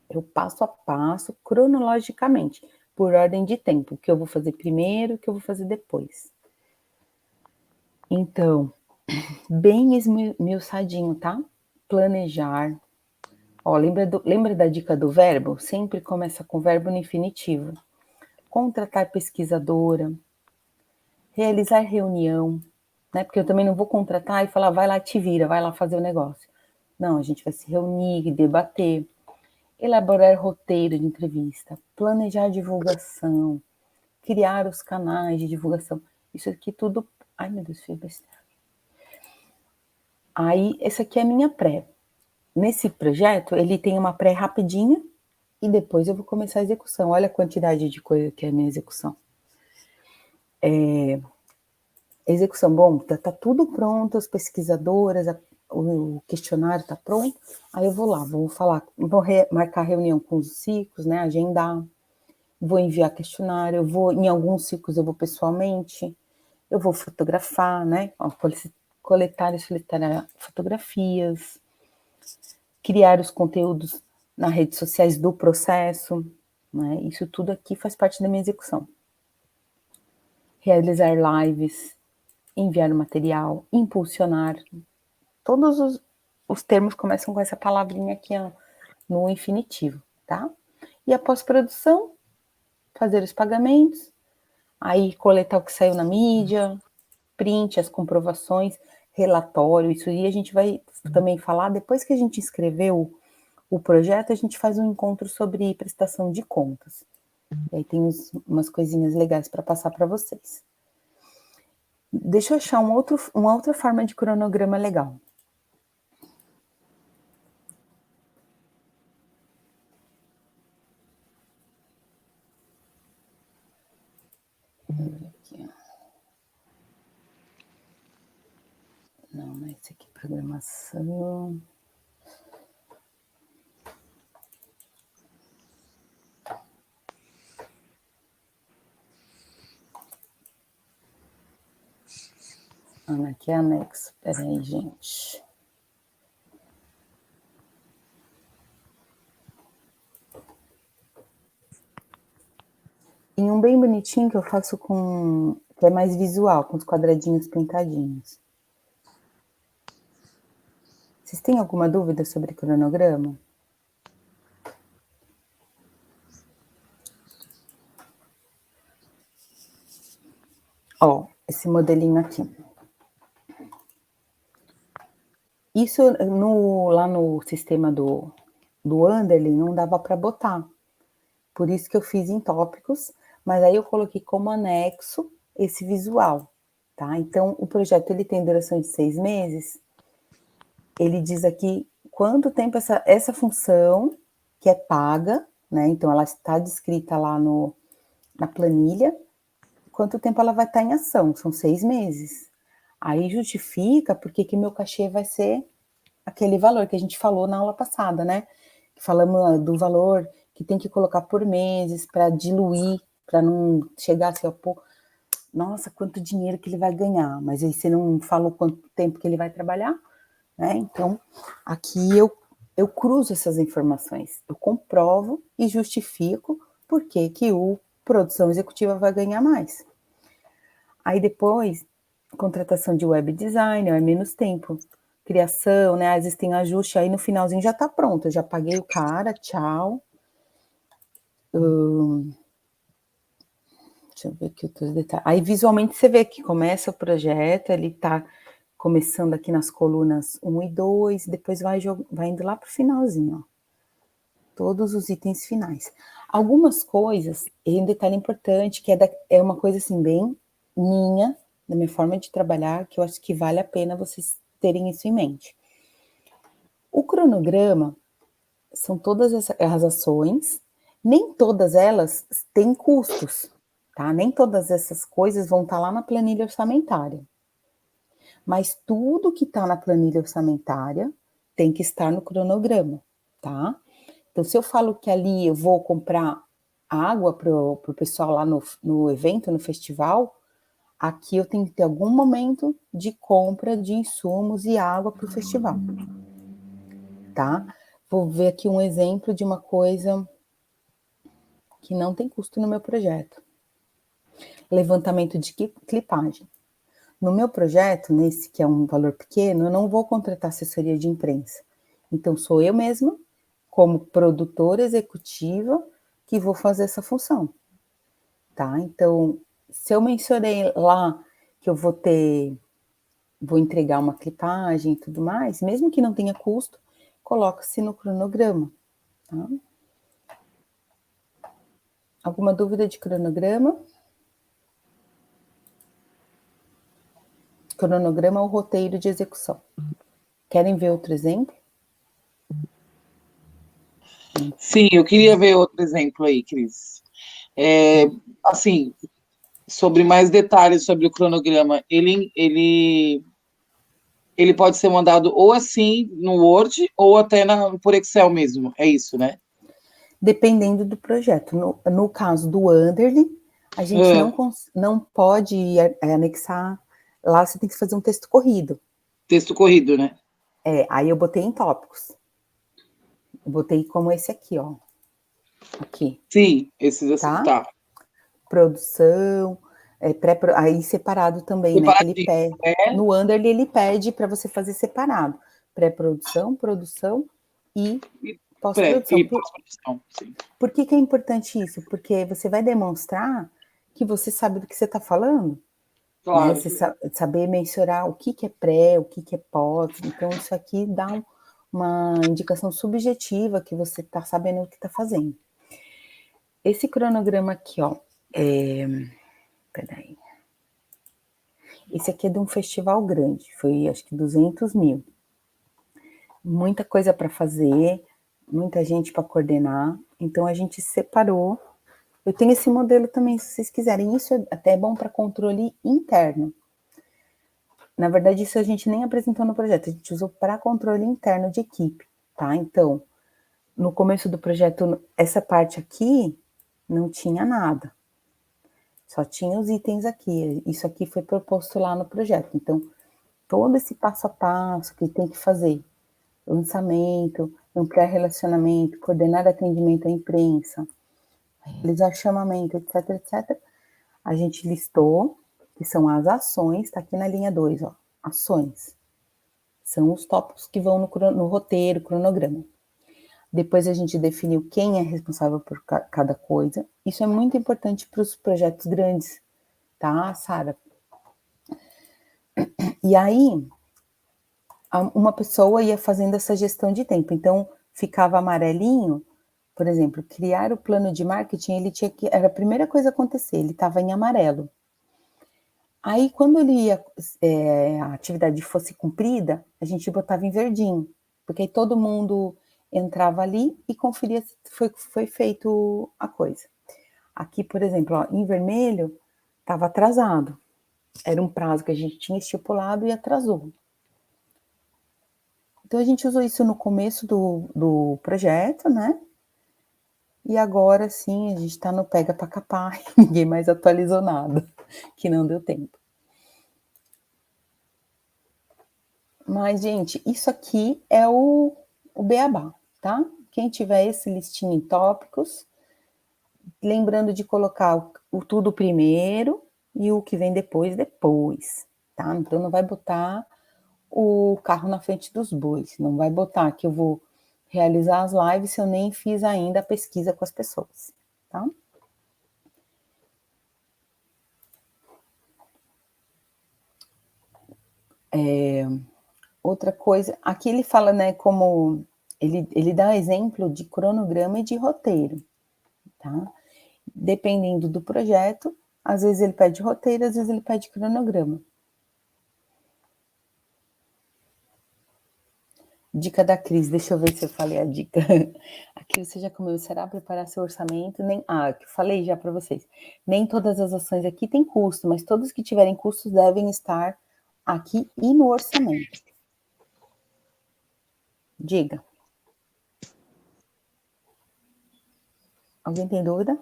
É o passo a passo, cronologicamente, por ordem de tempo, o que eu vou fazer primeiro, o que eu vou fazer depois. Então, bem esmiuçadinho, tá? Planejar. Ó, lembra da dica do verbo? Sempre começa com verbo no infinitivo. Contratar pesquisadora, realizar reunião, né? Porque eu também não vou contratar e falar, vai lá, te vira, vai lá fazer o negócio. Não, a gente vai se reunir, debater, elaborar roteiro de entrevista, planejar divulgação, criar os canais de divulgação. Isso aqui tudo... Ai, meu Deus, fiz besteira. Aí, esse aqui é a minha pré. Nesse projeto, ele tem uma pré rapidinha e depois eu vou começar a execução. Olha a quantidade de coisa que é a minha execução. Execução, bom, tá tudo pronto, as pesquisadoras, o questionário tá pronto, aí eu vou lá, vou marcar reunião com os ciclos, né, agendar, vou enviar questionário, em alguns ciclos eu vou pessoalmente, eu vou fotografar, né, coletar e solicitar fotografias, criar os conteúdos nas redes sociais do processo, né, isso tudo aqui faz parte da minha execução. Realizar lives, enviar o material, impulsionar. Todos os termos começam com essa palavrinha aqui ó, no infinitivo, tá? E a pós-produção, fazer os pagamentos, aí coletar o que saiu na mídia, print, as comprovações, relatório, isso aí a gente vai também falar, depois que a gente escreveu o projeto, a gente faz um encontro sobre prestação de contas. E aí tem umas coisinhas legais para passar para vocês. Deixa eu achar uma outra forma de cronograma legal. Aqui, não é esse aqui, programação. Ana, aqui é anexo. Peraí, gente. Tem um bem bonitinho que eu faço com... que é mais visual, com os quadradinhos pintadinhos. Vocês têm alguma dúvida sobre cronograma? Ó, esse modelinho aqui. Isso lá no sistema do Underly não dava para botar. Por isso que eu fiz em tópicos, mas aí eu coloquei como anexo esse visual, tá? Então, o projeto ele tem duração de 6 meses. Ele diz aqui quanto tempo essa função, que é paga, né? Então, ela está descrita lá na planilha, quanto tempo ela vai estar em ação, são 6 meses. Aí justifica porque que meu cachê vai ser aquele valor que a gente falou na aula passada, né? Falamos do valor que tem que colocar por meses para diluir, para não chegar assim, ó, pô, nossa, quanto dinheiro que ele vai ganhar, mas aí você não falou quanto tempo que ele vai trabalhar, né? Então, aqui eu cruzo essas informações, eu comprovo e justifico por que o produção executiva vai ganhar mais. Aí depois, contratação de web designer, é menos tempo. Criação, né? Às vezes tem ajuste, aí no finalzinho já tá pronto, eu já paguei o cara, tchau. Deixa eu ver aqui outros detalhes. Aí visualmente você vê que começa o projeto, ele tá começando aqui nas colunas 1 e 2, depois vai indo lá pro finalzinho, ó. Todos os itens finais. Algumas coisas, e um detalhe importante, que é uma coisa assim, bem minha, da minha forma de trabalhar, que eu acho que vale a pena vocês terem isso em mente. O cronograma são todas as ações, nem todas elas têm custos, tá? Nem todas essas coisas vão estar lá na planilha orçamentária. Mas tudo que está na planilha orçamentária tem que estar no cronograma, tá? Então, se eu falo que ali eu vou comprar água para o pessoal lá no evento, no festival, aqui eu tenho que ter algum momento de compra de insumos e água para o festival, tá? Vou ver aqui um exemplo de uma coisa que não tem custo no meu projeto. Levantamento de clipagem. No meu projeto, nesse que é um valor pequeno, eu não vou contratar assessoria de imprensa. Então, sou eu mesma, como produtora executiva, que vou fazer essa função, tá? Então, se eu mencionei lá que eu vou entregar uma clipagem e tudo mais, mesmo que não tenha custo, coloca-se no cronograma, tá? Alguma dúvida de cronograma? Cronograma ou roteiro de execução. Querem ver outro exemplo?
Sim, eu queria ver outro exemplo aí, Cris. Assim, sobre mais detalhes sobre o cronograma, ele pode ser mandado ou assim no Word ou até por Excel mesmo, é isso, né?
Dependendo do projeto. No caso do Underly, a gente não pode anexar. Lá você tem que fazer um texto corrido.
Texto corrido, né?
Aí eu botei em tópicos. Eu botei como esse aqui, ó. Aqui.
Sim, esses assim, tá.
Produção, aí separado também, né? Que ele pede. No Underly ele pede para você fazer separado. Pré-produção, produção e pós-produção.
Pós-produção, sim.
Por que é importante isso? Porque você vai demonstrar que você sabe do que você está falando.
Claro.
Né? Você saber mensurar o que é pré, o que é pós. Então, isso aqui dá uma indicação subjetiva que você está sabendo o que está fazendo. Esse cronograma aqui, ó. Peraí. Esse aqui é de um festival grande. Foi, acho que, 200 mil. Muita coisa para fazer, muita gente para coordenar. Então, a gente separou. Eu tenho esse modelo também, se vocês quiserem. Isso é até bom para controle interno. Na verdade, isso a gente nem apresentou no projeto, a gente usou para controle interno de equipe, tá? Então, no começo do projeto, essa parte aqui não tinha nada. Só tinha os itens aqui. Isso aqui foi proposto lá no projeto. Então, todo esse passo a passo que tem que fazer, lançamento, ampliar relacionamento, coordenar atendimento à imprensa, realizar chamamento, etc, etc, a gente listou, que são as ações, tá aqui na linha 2, ó, ações. São os tópicos que vão no roteiro, cronograma. Depois a gente definiu quem é responsável por cada coisa. Isso é muito importante para os projetos grandes, tá, Sara? E aí, uma pessoa ia fazendo essa gestão de tempo. Então, ficava amarelinho, por exemplo, criar o plano de marketing, ele tinha que, era a primeira coisa a acontecer, ele estava em amarelo. Aí, quando a atividade fosse cumprida, a gente botava em verdinho, porque aí todo mundo entrava ali e conferia se foi feito a coisa. Aqui, por exemplo, ó, em vermelho, estava atrasado. Era um prazo que a gente tinha estipulado e atrasou. Então, a gente usou isso no começo do projeto, né? E agora, sim, a gente está no pega para capar, ninguém mais atualizou nada, que não deu tempo. Mas, gente, isso aqui é o beabá, tá? Quem tiver esse listinho em tópicos, lembrando de colocar o tudo primeiro e o que vem depois, tá? Então, não vai botar o carro na frente dos bois, não vai botar que eu vou realizar as lives se eu nem fiz ainda a pesquisa com as pessoas, tá? Outra coisa, aqui ele fala, né, como ele dá exemplo de cronograma e de roteiro, tá? Dependendo do projeto, às vezes ele pede roteiro, às vezes ele pede cronograma. Dica da Cris, deixa eu ver se eu falei a dica. Aqui você já começará a preparar seu orçamento, que eu falei já para vocês. Nem todas as ações aqui têm custo, mas todas que tiverem custos devem estar aqui e no orçamento. Diga. Alguém tem dúvida?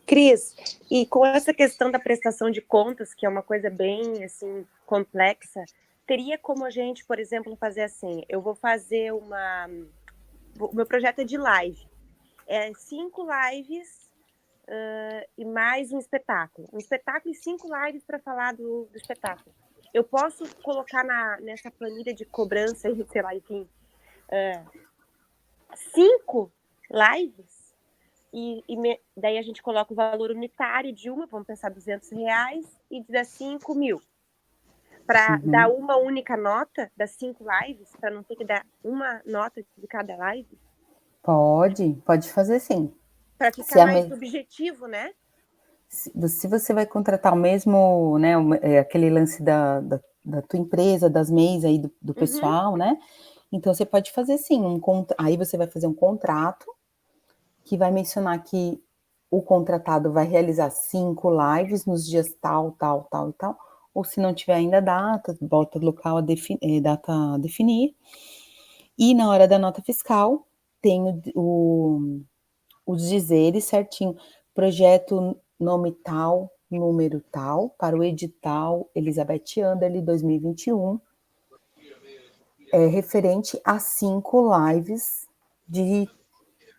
Cris, e com essa questão da prestação de contas, que é uma coisa bem, assim, complexa, teria como a gente, por exemplo, fazer assim, eu vou fazer o meu projeto é de live, 5 lives e mais um espetáculo e 5 lives para falar do espetáculo. Eu posso colocar nessa planilha de cobrança, sei lá, enfim, 5 lives? Daí a gente coloca o valor unitário de uma, vamos pensar R$200, e de 5 mil. Para dar uma única nota das 5 lives, para não ter que dar uma nota de cada live?
Pode fazer sim.
Para ficar mais subjetivo, né?
Se você vai contratar o mesmo, né, aquele lance da tua empresa, das MEIs aí do pessoal, né? Então você pode fazer sim, aí você vai fazer um contrato que vai mencionar que o contratado vai realizar 5 lives nos dias tal, tal, tal e tal, ou se não tiver ainda data, bota local data a definir, e na hora da nota fiscal tem os dizeres certinho, projeto nome tal, número tal, para o edital Elizabeth Anderle 2021, referente a 5 lives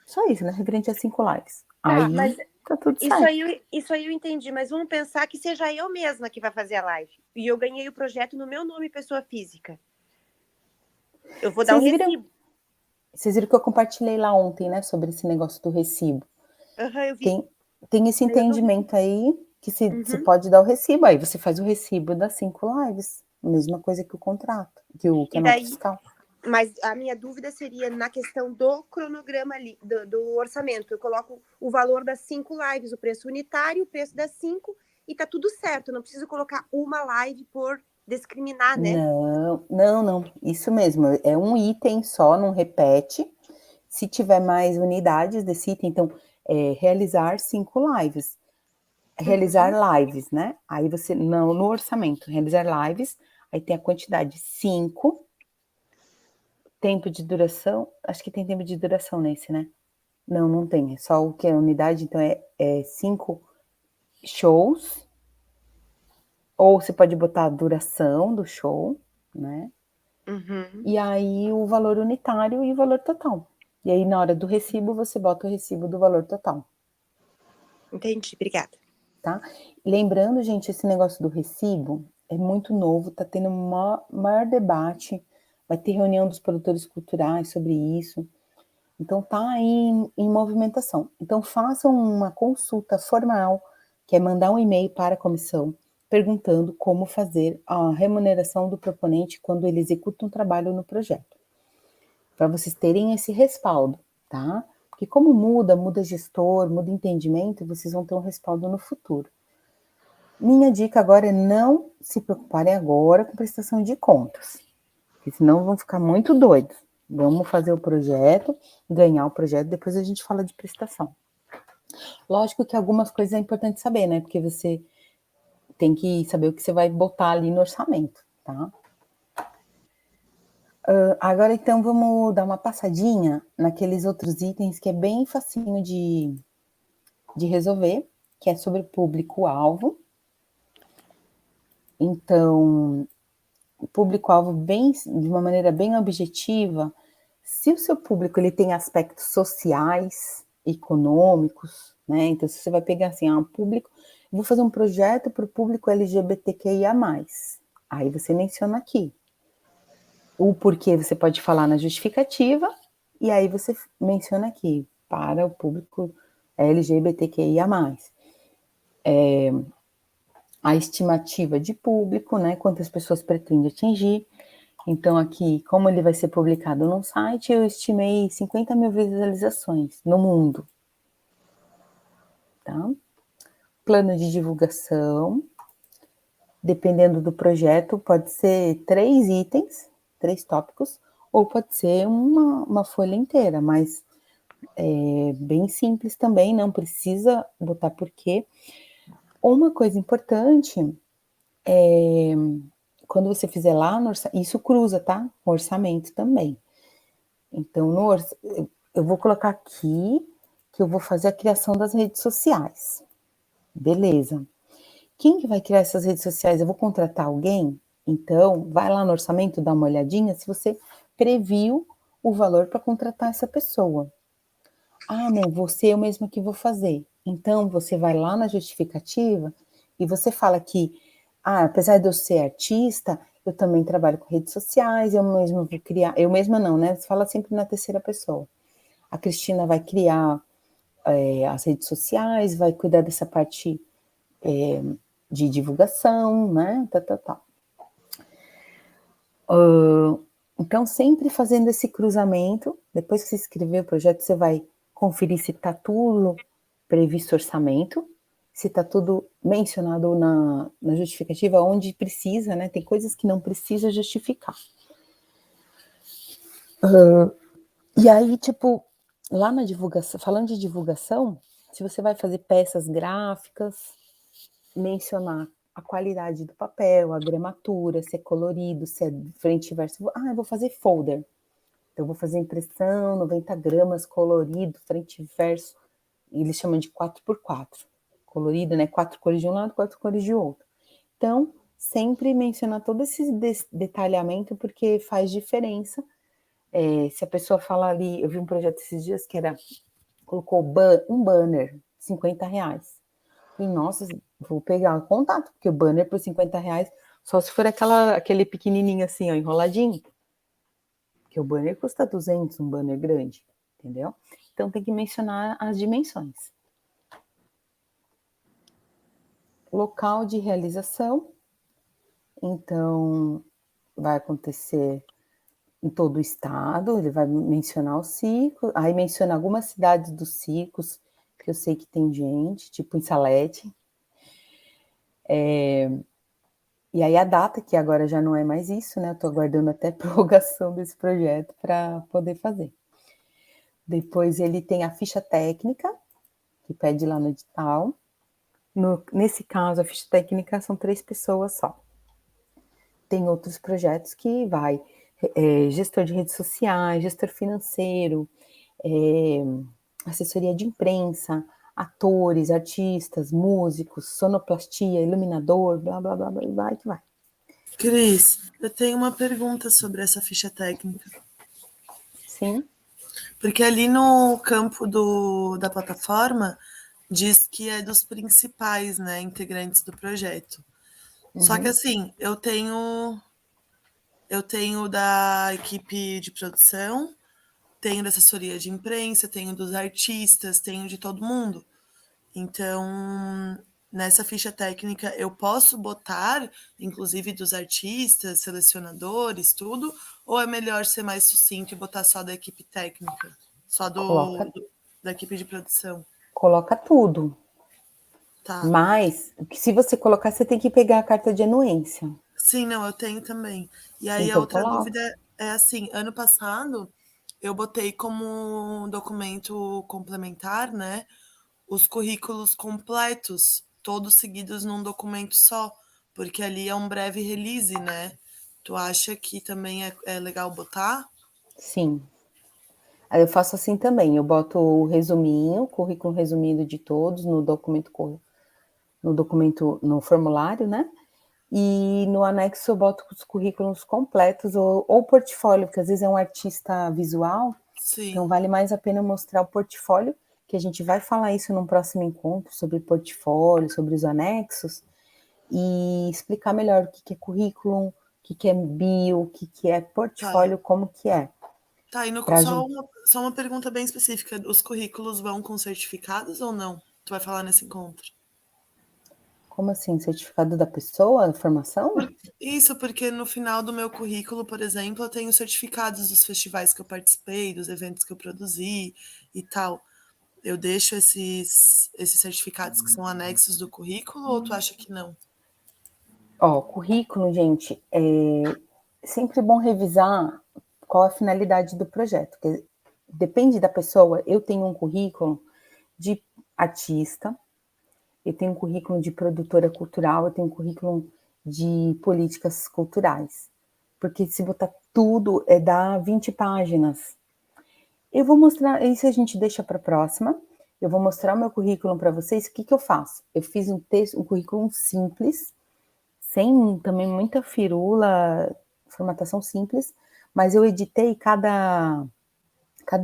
só isso, né? Referente a 5 lives.
Tá,
aí
mas
tá tudo certo.
Isso aí eu entendi, mas vamos pensar que seja eu mesma que vai fazer a live. E eu ganhei o projeto no meu nome, pessoa física. Eu vou dar o recibo.
Vocês viram que eu compartilhei lá ontem, né? Sobre esse negócio do recibo.
Eu vi.
Tem esse entendimento aí, que você pode dar o recibo. Aí você faz o recibo das 5 lives. Mesma coisa que o contrato, que a nota fiscal.
Mas a minha dúvida seria na questão do cronograma ali, do orçamento. Eu coloco o valor das 5 lives, o preço unitário, o preço das 5, e tá tudo certo. Eu não preciso colocar uma live por discriminar, né?
Não. Isso mesmo. É um item só, não repete. Se tiver mais unidades desse item, então, realizar 5 lives. Realizar lives, né? Aí você, no orçamento, realizar lives, aí tem a quantidade 5. Tempo de duração, acho que tem tempo de duração nesse, né? Não tem, é só o que é unidade, então é 5 shows Ou você pode botar a duração do show, né?
Uhum.
E aí o valor unitário e o valor total. E aí na hora do recibo, você bota o recibo do valor total.
Entendi, obrigada.
Tá? Lembrando, gente, esse negócio do recibo é muito novo, tá tendo um maior debate, vai ter reunião dos produtores culturais sobre isso, então tá aí em movimentação. Então façam uma consulta formal, que é mandar um e-mail para a comissão, perguntando como fazer a remuneração do proponente quando ele executa um trabalho no projeto, para vocês terem esse respaldo, tá? Porque como muda gestor, muda entendimento, vocês vão ter um respaldo no futuro. Minha dica agora é não se preocuparem agora com prestação de contas, porque senão vão ficar muito doidos. Vamos fazer o projeto, ganhar o projeto, depois a gente fala de prestação. Lógico que algumas coisas é importante saber, né? Porque você tem que saber o que você vai botar ali no orçamento, tá? Agora, então, vamos dar uma passadinha naqueles outros itens que é bem facinho de resolver, que é sobre o público-alvo. Então, o público-alvo de uma maneira bem objetiva, se o seu público ele tem aspectos sociais, econômicos, né? Então, se você vai pegar assim, público, vou fazer um projeto para o público LGBTQIA+. Aí você menciona aqui. O porquê você pode falar na justificativa, e aí você menciona aqui, para o público LGBTQIA+. A estimativa de público, né? Quantas pessoas pretende atingir. Então, aqui, como ele vai ser publicado no site, eu estimei 50 mil visualizações no mundo. Tá? Plano de divulgação. Dependendo do projeto, pode ser 3 itens, 3 tópicos, ou pode ser uma folha inteira, mas é bem simples também, não precisa botar porquê. Uma coisa importante é quando você fizer lá no orçamento, isso cruza, tá? Com orçamento também. Então, eu vou colocar aqui que eu vou fazer a criação das redes sociais. Beleza. Quem que vai criar essas redes sociais? Eu vou contratar alguém? Então, vai lá no orçamento, dá uma olhadinha se você previu o valor para contratar essa pessoa. Não, você eu mesma que vou fazer. Então, você vai lá na justificativa e você fala que, apesar de eu ser artista, eu também trabalho com redes sociais, eu mesma vou criar, eu mesma não, né? Você fala sempre na terceira pessoa. A Cristina vai criar as redes sociais, vai cuidar dessa parte de divulgação, né? Então, sempre fazendo esse cruzamento, depois que você escrever o projeto, você vai conferir se está tudo previsto orçamento, se está tudo mencionado na justificativa, onde precisa, né? Tem coisas que não precisa justificar. E aí, tipo, lá na divulgação, falando de divulgação, se você vai fazer peças gráficas, mencionar a qualidade do papel, a gramatura, se é colorido, se é frente e verso. Eu vou fazer folder. Então, eu vou fazer impressão, 90 gramas, colorido, frente e verso. Eles chamam de 4x4. Colorido, né? 4 cores de um lado, 4 cores de outro. Então, sempre mencionar todo esse detalhamento, porque faz diferença. Se a pessoa fala ali, eu vi um projeto esses dias que colocou um banner, R$50. E, nossa, vou pegar o contato, porque o banner por R$50, só se for aquele pequenininho assim, ó, enroladinho. Porque o banner custa 200, um banner grande, entendeu? Então tem que mencionar as dimensões. Local de realização. Então, vai acontecer em todo o estado, ele vai mencionar o circo, aí menciona algumas cidades dos circos, que eu sei que tem gente, tipo em Salete. E aí a data, que agora já não é mais isso, né? Eu estou aguardando até a prorrogação desse projeto para poder fazer. Depois ele tem a ficha técnica, que pede lá no edital. Nesse caso, a ficha técnica são 3 pessoas só. Tem outros projetos que vai gestor de redes sociais, gestor financeiro, assessoria de imprensa, atores, artistas, músicos, sonoplastia, iluminador, blá, blá, blá, blá, e vai que vai.
Cris, eu tenho uma pergunta sobre essa ficha técnica.
Sim.
Porque ali no campo da plataforma diz que é dos principais, né, integrantes do projeto. Só que assim, eu tenho da equipe de produção, tenho da assessoria de imprensa, tenho dos artistas, tenho de todo mundo. Então, nessa ficha técnica, eu posso botar, inclusive, dos artistas, selecionadores, tudo? Ou é melhor ser mais sucinto e botar só da equipe técnica? Só da equipe de produção?
Coloca tudo.
Tá.
Mas, se você colocar, você tem que pegar a carta de anuência.
Sim, não, eu tenho também. E aí a
Então,
outra
coloca.
dúvida é assim, ano passado eu botei como documento complementar, né, os currículos completos, todos seguidos num documento só, porque ali é um breve release, né? Tu acha que também é legal botar?
Sim. Aí eu faço assim também. Eu boto o resuminho, o currículo resumido de todos no documento, no formulário, né? E no anexo eu boto os currículos completos ou portfólio, porque às vezes é um artista visual,
Sim.
então vale mais a pena mostrar o portfólio, que a gente vai falar isso num próximo encontro, sobre portfólio, sobre os anexos, e explicar melhor o que é currículo, o que é bio, o que é portfólio, como que é.
Tá, e
Pra
só uma pergunta bem específica. Os currículos vão com certificados ou não? Tu vai falar nesse encontro.
Como assim? Certificado da pessoa, formação?
Isso, porque no final do meu currículo, por exemplo, eu tenho certificados dos festivais que eu participei, dos eventos que eu produzi e tal. Eu deixo esses certificados que são anexos do currículo ou tu acha que não?
Ó, currículo, gente, é sempre bom revisar qual a finalidade do projeto. Porque depende da pessoa. Eu tenho um currículo de artista, eu tenho um currículo de produtora cultural, eu tenho um currículo de políticas culturais. Porque se botar tudo, dá 20 páginas. Eu vou mostrar, isso a gente deixa para a próxima. Eu vou mostrar o meu currículo para vocês. O que eu faço? Eu fiz um currículo simples, sem também muita firula, formatação simples, mas eu editei cada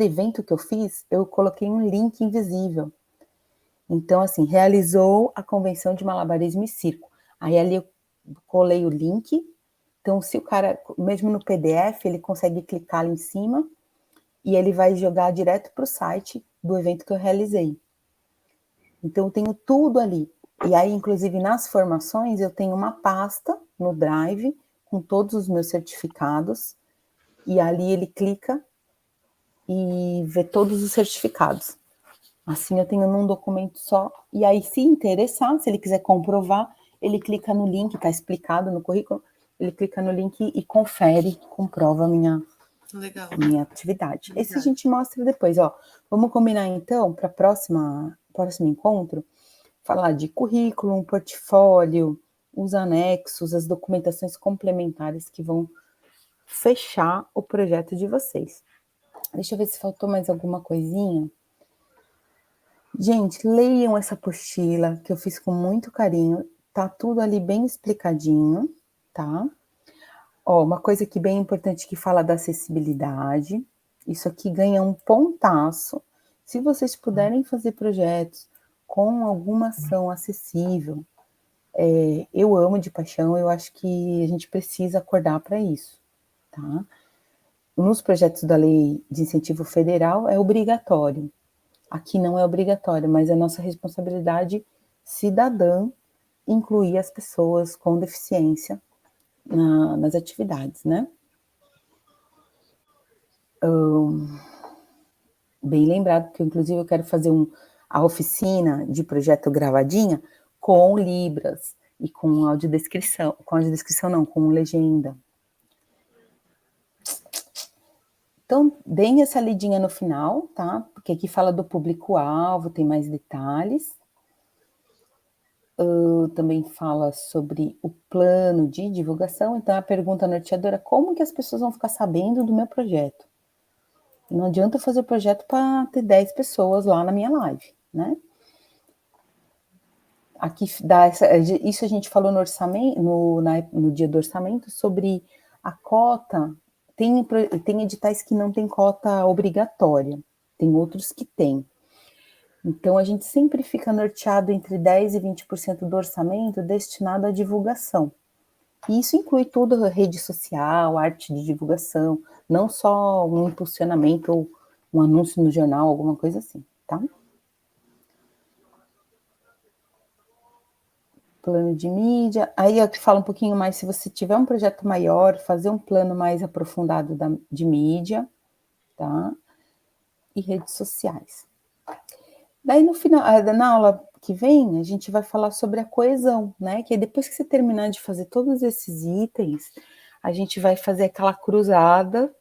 evento que eu fiz, eu coloquei um link invisível. Então, assim, realizou a convenção de malabarismo e circo. Aí ali eu colei o link, então se o cara, mesmo no PDF, ele consegue clicar ali em cima e ele vai jogar direto para o site do evento que eu realizei. Então eu tenho tudo ali. E aí, inclusive, nas formações, eu tenho uma pasta no Drive com todos os meus certificados, e ali ele clica e vê todos os certificados. Assim eu tenho num documento só, e aí se interessar, se ele quiser comprovar, ele clica no link, está explicado no currículo, ele clica no link e confere, comprova a minha atividade.
Legal.
Esse a gente mostra depois, ó. Vamos combinar então para próximo encontro, falar de currículo, um portfólio, os anexos, as documentações complementares que vão fechar o projeto de vocês. Deixa eu ver se faltou mais alguma coisinha. Gente, leiam essa apostila que eu fiz com muito carinho. Tá tudo ali bem explicadinho, tá? Ó, uma coisa que bem importante que fala da acessibilidade. Isso aqui ganha um pontaço. Se vocês puderem fazer projetos com alguma ação acessível, eu amo de paixão, eu acho que a gente precisa acordar para isso, tá? Nos projetos da Lei de Incentivo Federal é obrigatório. Aqui não é obrigatório, mas é nossa responsabilidade cidadã incluir as pessoas com deficiência nas atividades, né? Bem lembrado, que inclusive eu quero fazer a oficina de projeto gravadinha com libras e com audiodescrição, com legenda. Então, deem essa lidinha no final, tá? Porque aqui fala do público-alvo, tem mais detalhes. Também fala sobre o plano de divulgação. Então, a pergunta norteadora, como que as pessoas vão ficar sabendo do meu projeto? Não adianta eu fazer o projeto para ter 10 pessoas lá na minha live, né? aqui dá isso a gente falou no orçamento, no dia do orçamento, sobre a cota. Tem editais que não tem cota obrigatória, tem outros que tem. Então, a gente sempre fica norteado entre 10% e 20% do orçamento destinado à divulgação. E isso inclui tudo, rede social, arte de divulgação, não só um impulsionamento ou um anúncio no jornal, alguma coisa assim, tá? Plano de mídia. Aí eu falo um pouquinho mais, se você tiver um projeto maior, fazer um plano mais aprofundado de mídia, tá? E redes sociais. Daí no final, na aula que vem, a gente vai falar sobre a coesão, né? Que depois que você terminar de fazer todos esses itens, a gente vai fazer aquela cruzada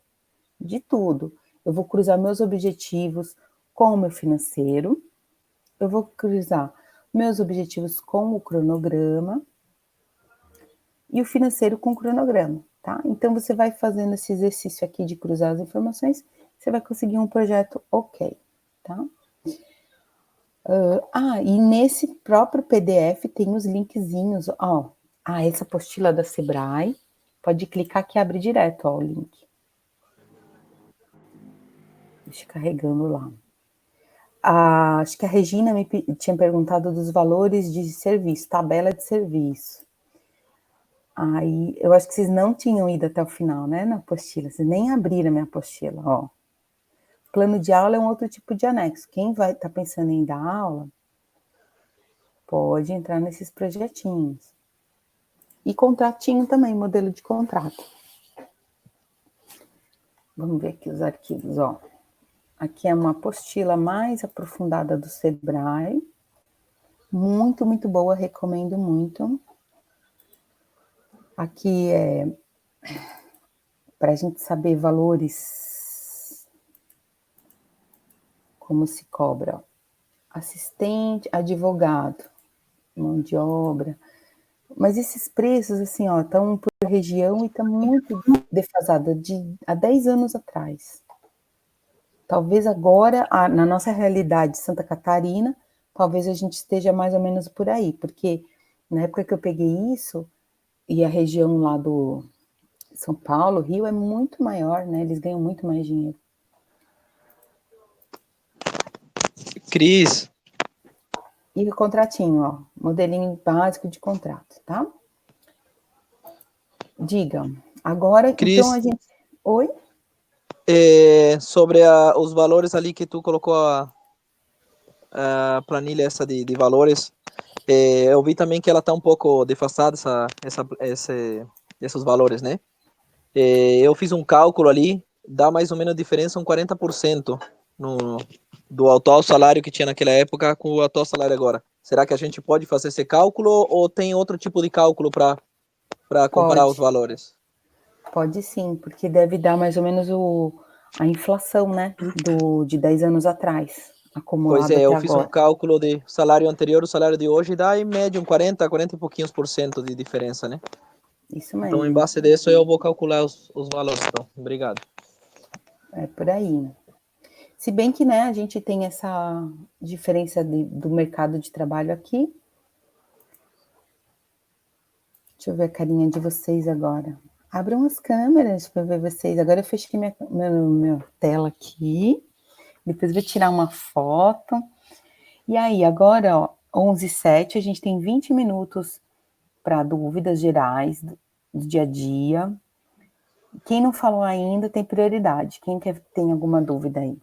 de tudo. Eu vou cruzar meus objetivos com o meu financeiro, eu vou cruzar meus objetivos com o cronograma e o financeiro com o cronograma, tá? Então, você vai fazendo esse exercício aqui de cruzar as informações, você vai conseguir um projeto ok, tá? E nesse próprio PDF tem os linkzinhos, ó. Essa apostila da Sebrae, pode clicar que abre direto, ó, o link. Deixa carregando lá. Acho que a Regina me tinha perguntado dos valores de serviço, tabela de serviço. Aí, eu acho que vocês não tinham ido até o final, né, na apostila, vocês nem abriram a minha apostila, ó. Plano de aula é um outro tipo de anexo. Quem vai estar pensando em dar aula, pode entrar nesses projetinhos. E contratinho também, modelo de contrato. Vamos ver aqui os arquivos, ó. Aqui é uma apostila mais aprofundada do Sebrae. Muito, muito boa, recomendo muito. Aqui é para a gente saber valores, como se cobra, ó. Assistente, advogado, mão de obra. Mas esses preços, assim, ó, estão por região e estão muito defasados há 10 anos atrás. Talvez agora, na nossa realidade Santa Catarina, talvez a gente esteja mais ou menos por aí, porque na época que eu peguei isso, e a região lá do São Paulo, Rio, é muito maior, né? Eles ganham muito mais dinheiro.
Cris.
E o contratinho, ó, modelinho básico de contrato, tá? Diga. Agora,
Cris,
então a gente... Oi?
Sobre os valores ali que tu colocou a planilha essa de valores, eu vi também que ela está um pouco defasada, esses valores, né? Eu fiz um cálculo ali, dá mais ou menos a diferença, um 40% do atual salário que tinha naquela época com o atual salário agora. Será que a gente pode fazer esse cálculo ou tem outro tipo de cálculo para comparar os valores?
Pode sim, porque deve dar mais ou menos a inflação, né, de 10 anos atrás,
Pois
acumulado
é,
até
eu fiz um
agora.
cálculo de salário anterior, o salário de hoje, dá em média um 40 e pouquinhos por cento de diferença, né?
Isso
Então, em
mesmo,
base disso, eu vou calcular os valores, então. Obrigado.
é por aí. Se bem que, né, a gente tem essa diferença do mercado de trabalho aqui. Deixa eu ver a carinha de vocês agora. Abram as câmeras para ver vocês. Agora eu fechei minha tela aqui. Depois eu vou tirar uma foto. E aí, agora, ó, 11h07, a gente tem 20 minutos para dúvidas gerais do dia a dia. Quem não falou ainda tem prioridade. Quem tem alguma dúvida aí?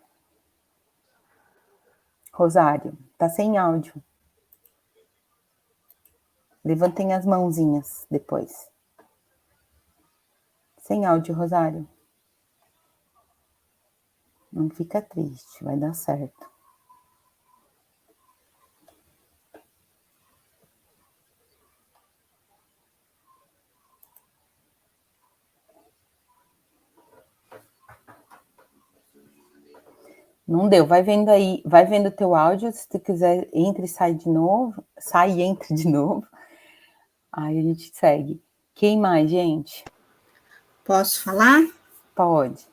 Rosário, tá sem áudio. Levantem as mãozinhas depois. Sem áudio, Rosário. Não fica triste, vai dar certo. Não deu, vai vendo aí, vai vendo o teu áudio, se tu quiser, entre e sai de novo, sai e entre de novo, aí a gente segue. Quem mais, gente?
Posso falar?
Pode.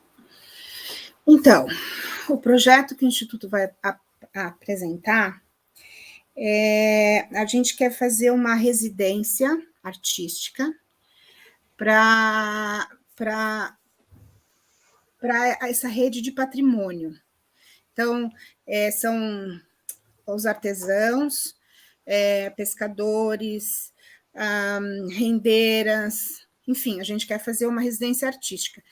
Então, o projeto que o Instituto vai apresentar A gente quer fazer uma residência artística para essa rede de patrimônio. Então, são os artesãos, pescadores, rendeiras, enfim, a gente quer fazer uma residência artística.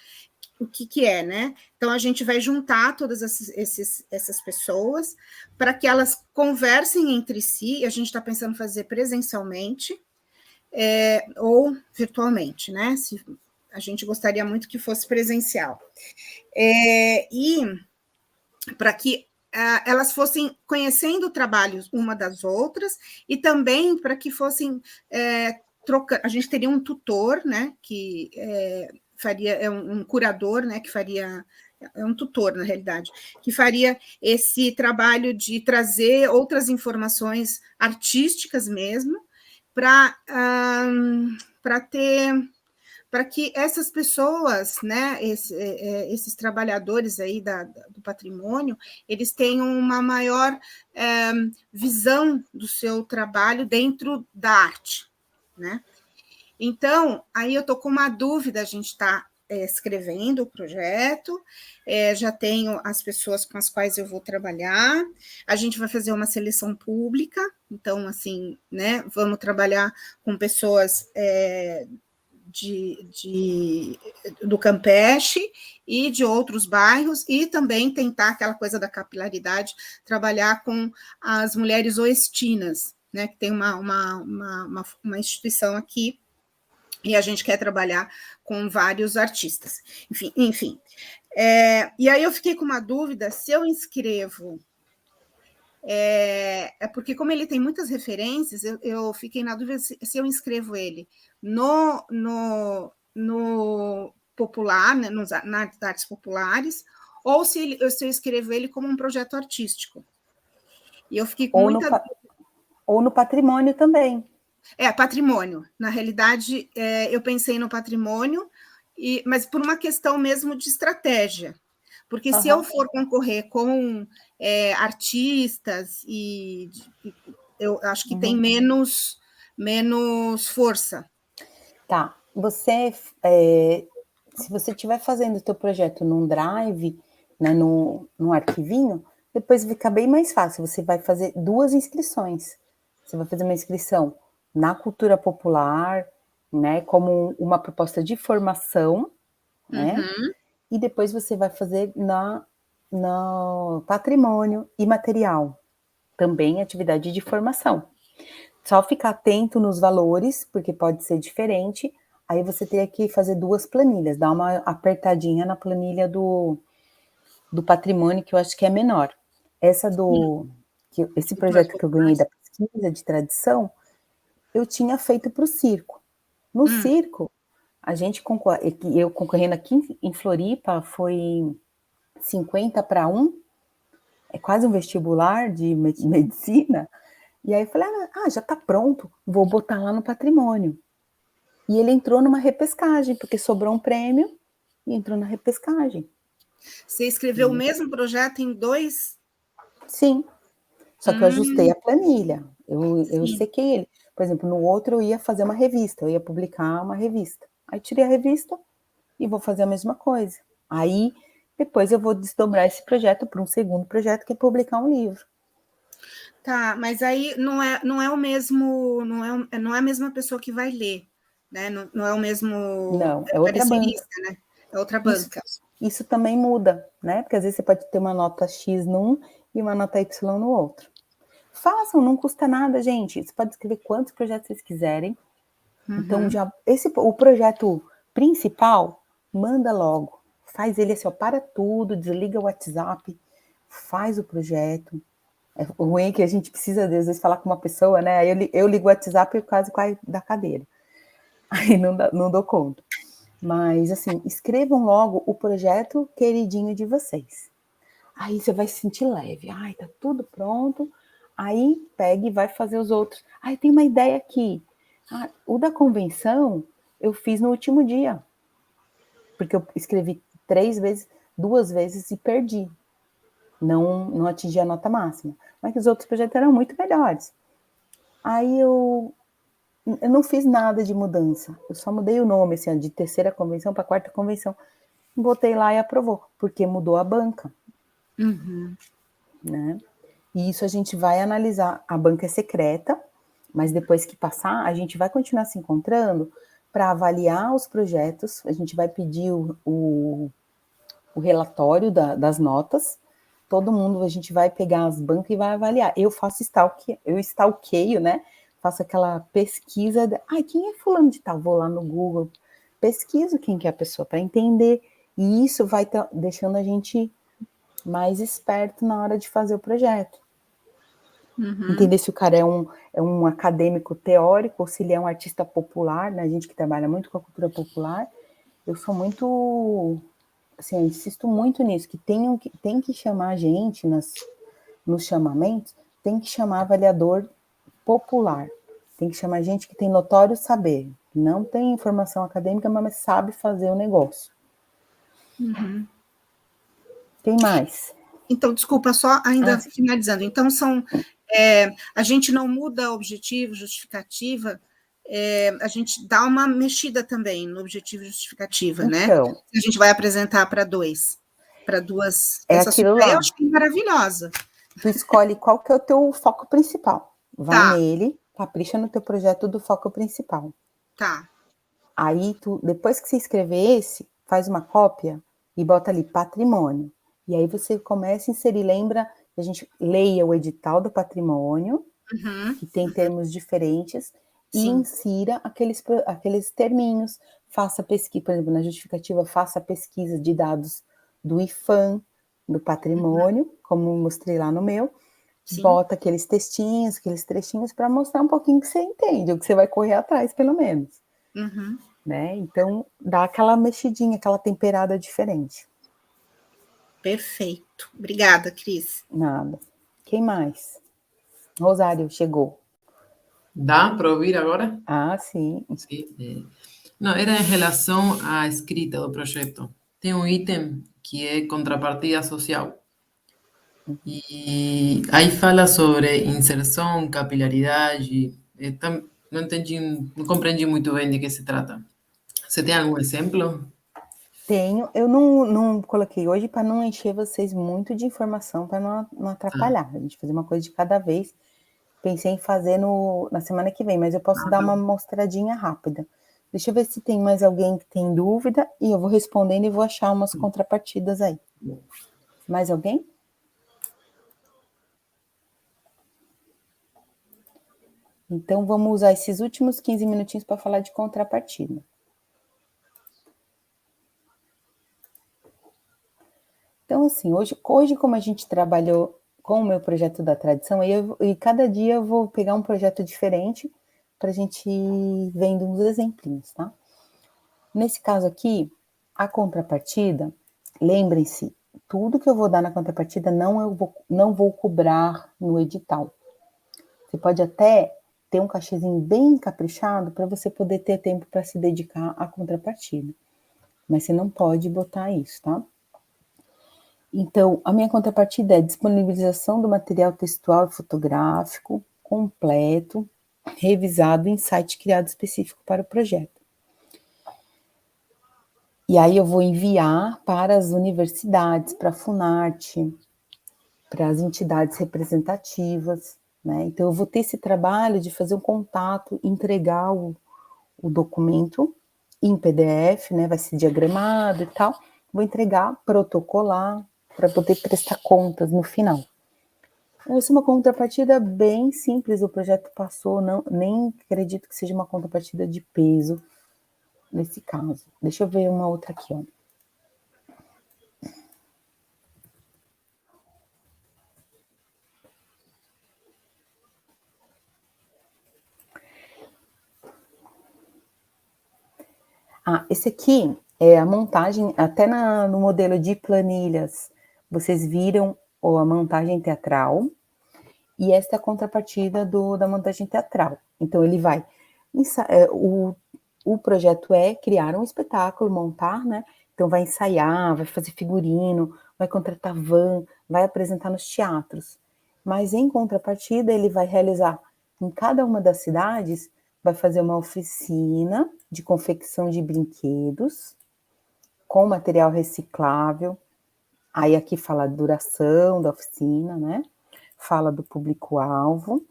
O que é, né? Então, a gente vai juntar todas essas pessoas para que elas conversem entre si, e a gente está pensando em fazer presencialmente ou virtualmente, né? A gente gostaria muito que fosse presencial. E para que elas fossem conhecendo o trabalho uma das outras e também para que fossem trocando. A gente teria um tutor, né, que faria, um curador, né, que faria, um tutor, na realidade, que faria esse trabalho de trazer outras informações artísticas mesmo, para que essas pessoas, né, esses trabalhadores aí do patrimônio, eles tenham uma maior visão do seu trabalho dentro da arte, né? Então, aí eu estou com uma dúvida, a gente está escrevendo o projeto, já tenho as pessoas com as quais eu vou trabalhar, a gente vai fazer uma seleção pública, então, assim, né, vamos trabalhar com pessoas do Campeche e de outros bairros, e também tentar aquela coisa da capilaridade, trabalhar com as mulheres oestinas, né, que tem uma instituição aqui, e a gente quer trabalhar com vários artistas. Enfim. E aí eu fiquei com uma dúvida, se eu inscrevo... porque como ele tem muitas referências, eu fiquei na dúvida se eu inscrevo ele no popular, né, nas artes populares, ou se eu escrevo ele como um projeto artístico. E eu fiquei com muita...
Ou no patrimônio também.
Patrimônio. Na realidade, eu pensei no patrimônio, mas por uma questão mesmo de estratégia. Porque se eu for concorrer com artistas, eu acho que tem menos força.
Tá. Se você estiver fazendo o teu projeto num drive, né, num arquivinho, depois fica bem mais fácil. Você vai fazer 2 inscrições. Você vai fazer uma inscrição na cultura popular, né, como uma proposta de formação, né, e depois você vai fazer no patrimônio imaterial, também atividade de formação. Só ficar atento nos valores, porque pode ser diferente, aí você tem que fazer 2 planilhas, dar uma apertadinha na planilha do patrimônio, que eu acho que é menor. Esse projeto que eu ganhei da pesquisa de tradição, eu tinha feito para o circo. No circo, eu concorrendo aqui em Floripa, foi 50-1, é quase um vestibular de medicina, e aí eu falei, já está pronto, vou botar lá no patrimônio. E ele entrou numa repescagem, porque sobrou um prêmio, e entrou na repescagem.
Você escreveu o mesmo projeto em 2?
Sim, só que eu ajustei a planilha, eu sequei ele. Por exemplo, no outro eu ia fazer uma revista, eu ia publicar uma revista. Aí tirei a revista e vou fazer a mesma coisa. Aí, depois eu vou desdobrar esse projeto para um segundo projeto, que é publicar um livro.
Tá, mas aí não é o mesmo, não é a mesma pessoa que vai ler, né? Não é o mesmo...
Não, é outra banca.
Né? É outra banca.
Isso também muda, né? Porque às vezes você pode ter uma nota X num e uma nota Y no outro. Façam, não custa nada, gente. Você pode escrever quantos projetos vocês quiserem. Então, o projeto principal, manda logo. Faz ele assim, para tudo, desliga o WhatsApp, faz o projeto. O ruim é que a gente precisa, às vezes, falar com uma pessoa, né? Aí eu ligo o WhatsApp e quase caio da cadeira. Aí não dou conta. Mas, assim, escrevam logo o projeto queridinho de vocês. Aí você vai se sentir leve. Tá tudo pronto. Aí pega e vai fazer os outros. Tem uma ideia aqui. O da convenção eu fiz no último dia. Porque eu escrevi 2 vezes e perdi. Não atingi a nota máxima. Mas os outros projetos eram muito melhores. Aí eu não fiz nada de mudança, eu só mudei o nome, assim, de terceira convenção para quarta convenção. Botei lá e aprovou, porque mudou a banca, né? E isso a gente vai analisar. A banca é secreta, mas depois que passar, a gente vai continuar se encontrando para avaliar os projetos. A gente vai pedir o relatório das notas. Todo mundo, a gente vai pegar as bancas e vai avaliar. Eu faço eu stalkeio, né? Faço aquela pesquisa. Quem é fulano de tal? Vou lá no Google, pesquiso quem que é a pessoa para entender. E isso vai deixando a gente mais esperto na hora de fazer o projeto. Entender se o cara é um acadêmico teórico ou se ele é um artista popular, né? A gente que trabalha muito com a cultura popular. Eu sou muito, assim, eu insisto muito nisso, que tem que chamar a gente nos chamamentos, tem que chamar avaliador popular, tem que chamar gente que tem notório saber, não tem informação acadêmica, mas sabe fazer o negócio. Tem mais?
Então, desculpa, só ainda finalizando. Então, a gente não muda objetivo, justificativa, a gente dá uma mexida também no objetivo e justificativa, né? A gente vai apresentar para duas. Essa
aquilo
ideia
lá.
eu achei maravilhosa.
Tu escolhe qual que é o teu foco principal. Vai nele, capricha no teu projeto do foco principal.
Tá.
Aí, depois que você escrever esse, faz uma cópia e bota ali patrimônio. E aí você começa a inserir, lembra que a gente leia o edital do patrimônio, que tem termos diferentes, e insira aqueles terminhos. Faça pesquisa, por exemplo, na justificativa, faça pesquisa de dados do IFAM, do patrimônio, como mostrei lá no meu. Bota aqueles textinhos, aqueles trechinhos para mostrar um pouquinho que você entende, ou que você vai correr atrás, pelo menos. Né? Então, dá aquela mexidinha, aquela temperada diferente.
Perfeito. Obrigada, Cris.
Nada. Quem mais? Rosário, chegou.
Dá para ouvir agora?
Sim.
Sim. Não, era em relação à escrita do projeto. Tem um item que é contrapartida social. E aí fala sobre inserção, capilaridade. Não entendi, não compreendi muito bem de que se trata. Você tem algum exemplo?
Tenho. Eu não coloquei hoje para não encher vocês muito de informação, para não atrapalhar. A gente fazer uma coisa de cada vez. Pensei em fazer na semana que vem, mas eu posso dar uma mostradinha rápida. Deixa eu ver se tem mais alguém que tem dúvida e eu vou respondendo e vou achar umas contrapartidas aí. Mais alguém? Então, vamos usar esses últimos 15 minutinhos para falar de contrapartida. Então, assim, hoje como a gente trabalhou com o meu projeto da tradição, e cada dia eu vou pegar um projeto diferente para a gente ir vendo uns exemplinhos, tá? Nesse caso aqui, a contrapartida, lembrem-se, tudo que eu vou dar na contrapartida não vou cobrar no edital. Você pode até ter um cachezinho bem caprichado para você poder ter tempo para se dedicar à contrapartida. Mas você não pode botar isso, tá? Então, a minha contrapartida é disponibilização do material textual e fotográfico completo, revisado em site criado específico para o projeto. E aí eu vou enviar para as universidades, para a Funarte, para as entidades representativas, né? Então eu vou ter esse trabalho de fazer um contato, entregar o documento em PDF, né? Vai ser diagramado e tal. Vou entregar, protocolar, para poder prestar contas no final. Essa é uma contrapartida bem simples, o projeto passou, nem acredito que seja uma contrapartida de peso nesse caso. Deixa eu ver uma outra aqui, ó. Esse aqui é a montagem, até no modelo de planilhas, vocês viram a montagem teatral, e esta é a contrapartida da montagem teatral. Então, ele vai... O projeto é criar um espetáculo, montar, né? Então, vai ensaiar, vai fazer figurino, vai contratar van, vai apresentar nos teatros. Mas, em contrapartida, ele vai realizar em cada uma das cidades, vai fazer uma oficina de confecção de brinquedos com material reciclável. Aí aqui fala a duração da oficina, né? Fala do público-alvo,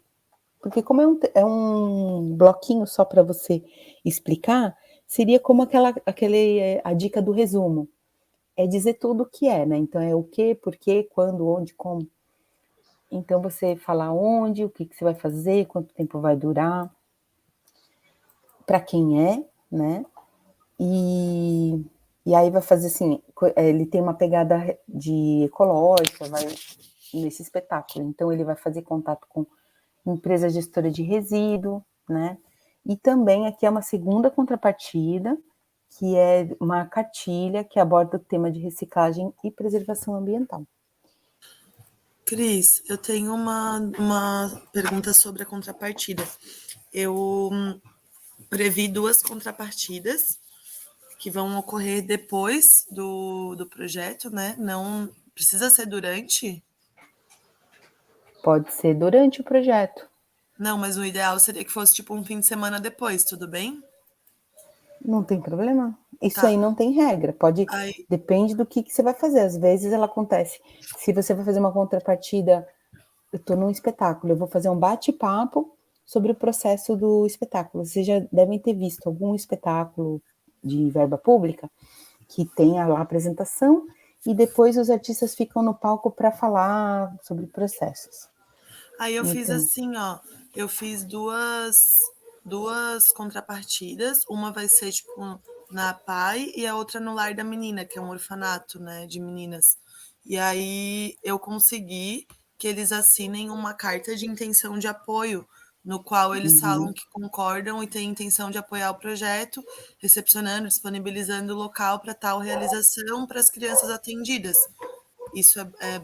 porque como é um bloquinho só para você explicar, seria como a dica do resumo. É dizer tudo o que é, né? Então é o que, por quê, quando, onde, como. Então você fala onde, o que você vai fazer, quanto tempo vai durar, para quem é, né? E aí vai fazer assim, ele tem uma pegada de ecológica, nesse espetáculo. Então ele vai fazer contato com empresa gestora de resíduo, né? E também aqui é uma segunda contrapartida, que é uma cartilha que aborda o tema de reciclagem e preservação ambiental.
Cris, eu tenho uma pergunta sobre a contrapartida. Eu previ 2 contrapartidas que vão ocorrer depois do projeto, né? Não precisa ser durante?
Pode ser durante o projeto.
Não, mas o ideal seria que fosse tipo um fim de semana depois, tudo bem?
Não tem problema. Isso
Tá.
aí não tem regra.
Aí,
Depende do que você vai fazer. Às vezes ela acontece. Se você vai fazer uma contrapartida, eu estou num espetáculo, eu vou fazer um bate-papo sobre o processo do espetáculo. Vocês já devem ter visto algum espetáculo de verba pública que tenha lá a apresentação e depois os artistas ficam no palco para falar sobre processos.
eu fiz
Então,
assim, ó. Eu fiz duas contrapartidas. Uma vai ser, tipo, na PAI e a outra no Lar da Menina, que é um orfanato, né, de meninas. E aí eu consegui que eles assinem uma carta de intenção de apoio, no qual eles falam que concordam e têm intenção de apoiar o projeto, recepcionando, disponibilizando o local para tal realização para as crianças atendidas. Isso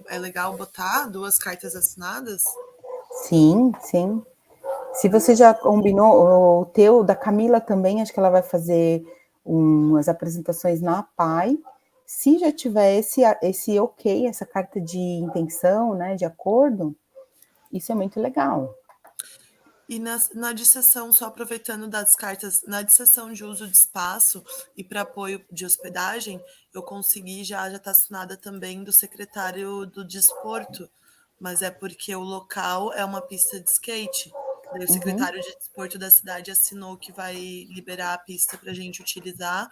é legal botar 2 cartas assinadas?
sim, sim. Se você já combinou, o teu, da Camila também, acho que ela vai fazer umas apresentações na PAI. Se já tiver esse ok, essa carta de intenção, né, de acordo, isso é muito legal.
E na disseção, só aproveitando das cartas, na disseção de uso de espaço e para apoio de hospedagem, eu consegui já está assinada também do secretário do Desporto, mas é porque o local é uma pista de skate. Daí o secretário de Desporto da cidade assinou que vai liberar a pista para a gente utilizar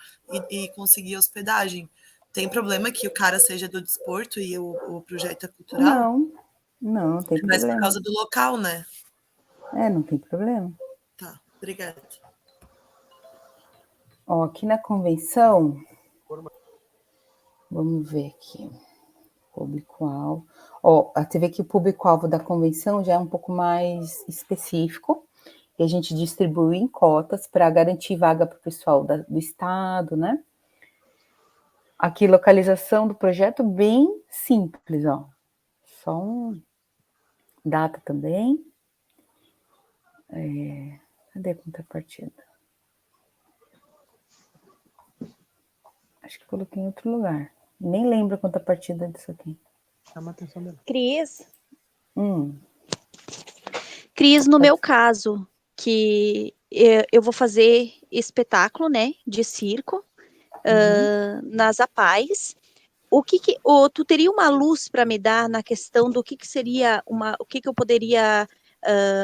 e conseguir hospedagem. Tem problema que o cara seja do desporto e o projeto é cultural?
Não tem
Mas por
problema.
causa do local, né?
Não tem problema.
Tá, obrigada.
Ó, aqui na convenção, vamos ver aqui, público-alvo. Ó, você vê que o público-alvo da convenção já é um pouco mais específico, e a gente distribui em cotas para garantir vaga para o pessoal do estado, né? Aqui, localização do projeto bem simples, ó. Só data também. Cadê a contrapartida? Acho que coloquei em outro lugar. Nem lembro a contrapartida disso aqui.
Chama a atenção dela.
Cris,
Hum,
no meu caso, que eu vou fazer espetáculo, né, de circo, nas APAES. Tu teria uma luz para me dar na questão do que seria o que eu poderia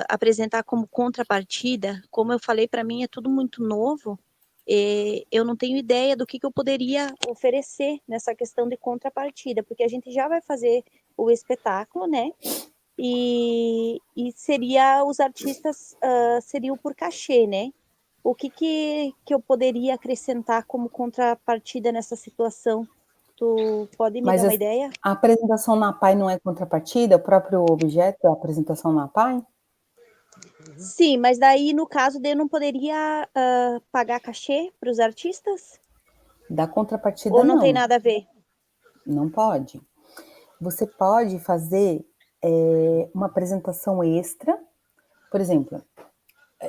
apresentar como contrapartida? Como eu falei, para mim é tudo muito novo. Eu não tenho ideia do que eu poderia oferecer nessa questão de contrapartida, porque a gente já vai fazer o espetáculo, né? E seria os artistas seriam por cachê, né? O que eu poderia acrescentar como contrapartida nessa situação? Tu pode me
mas
dar uma ideia?
a apresentação na PAI não é contrapartida? O próprio objeto é a apresentação na PAI?
Sim, mas daí no caso eu não poderia pagar cachê para os artistas?
Da contrapartida,
Ou não tem
não.
nada a ver?
Não pode. Você pode fazer uma apresentação extra. Por exemplo,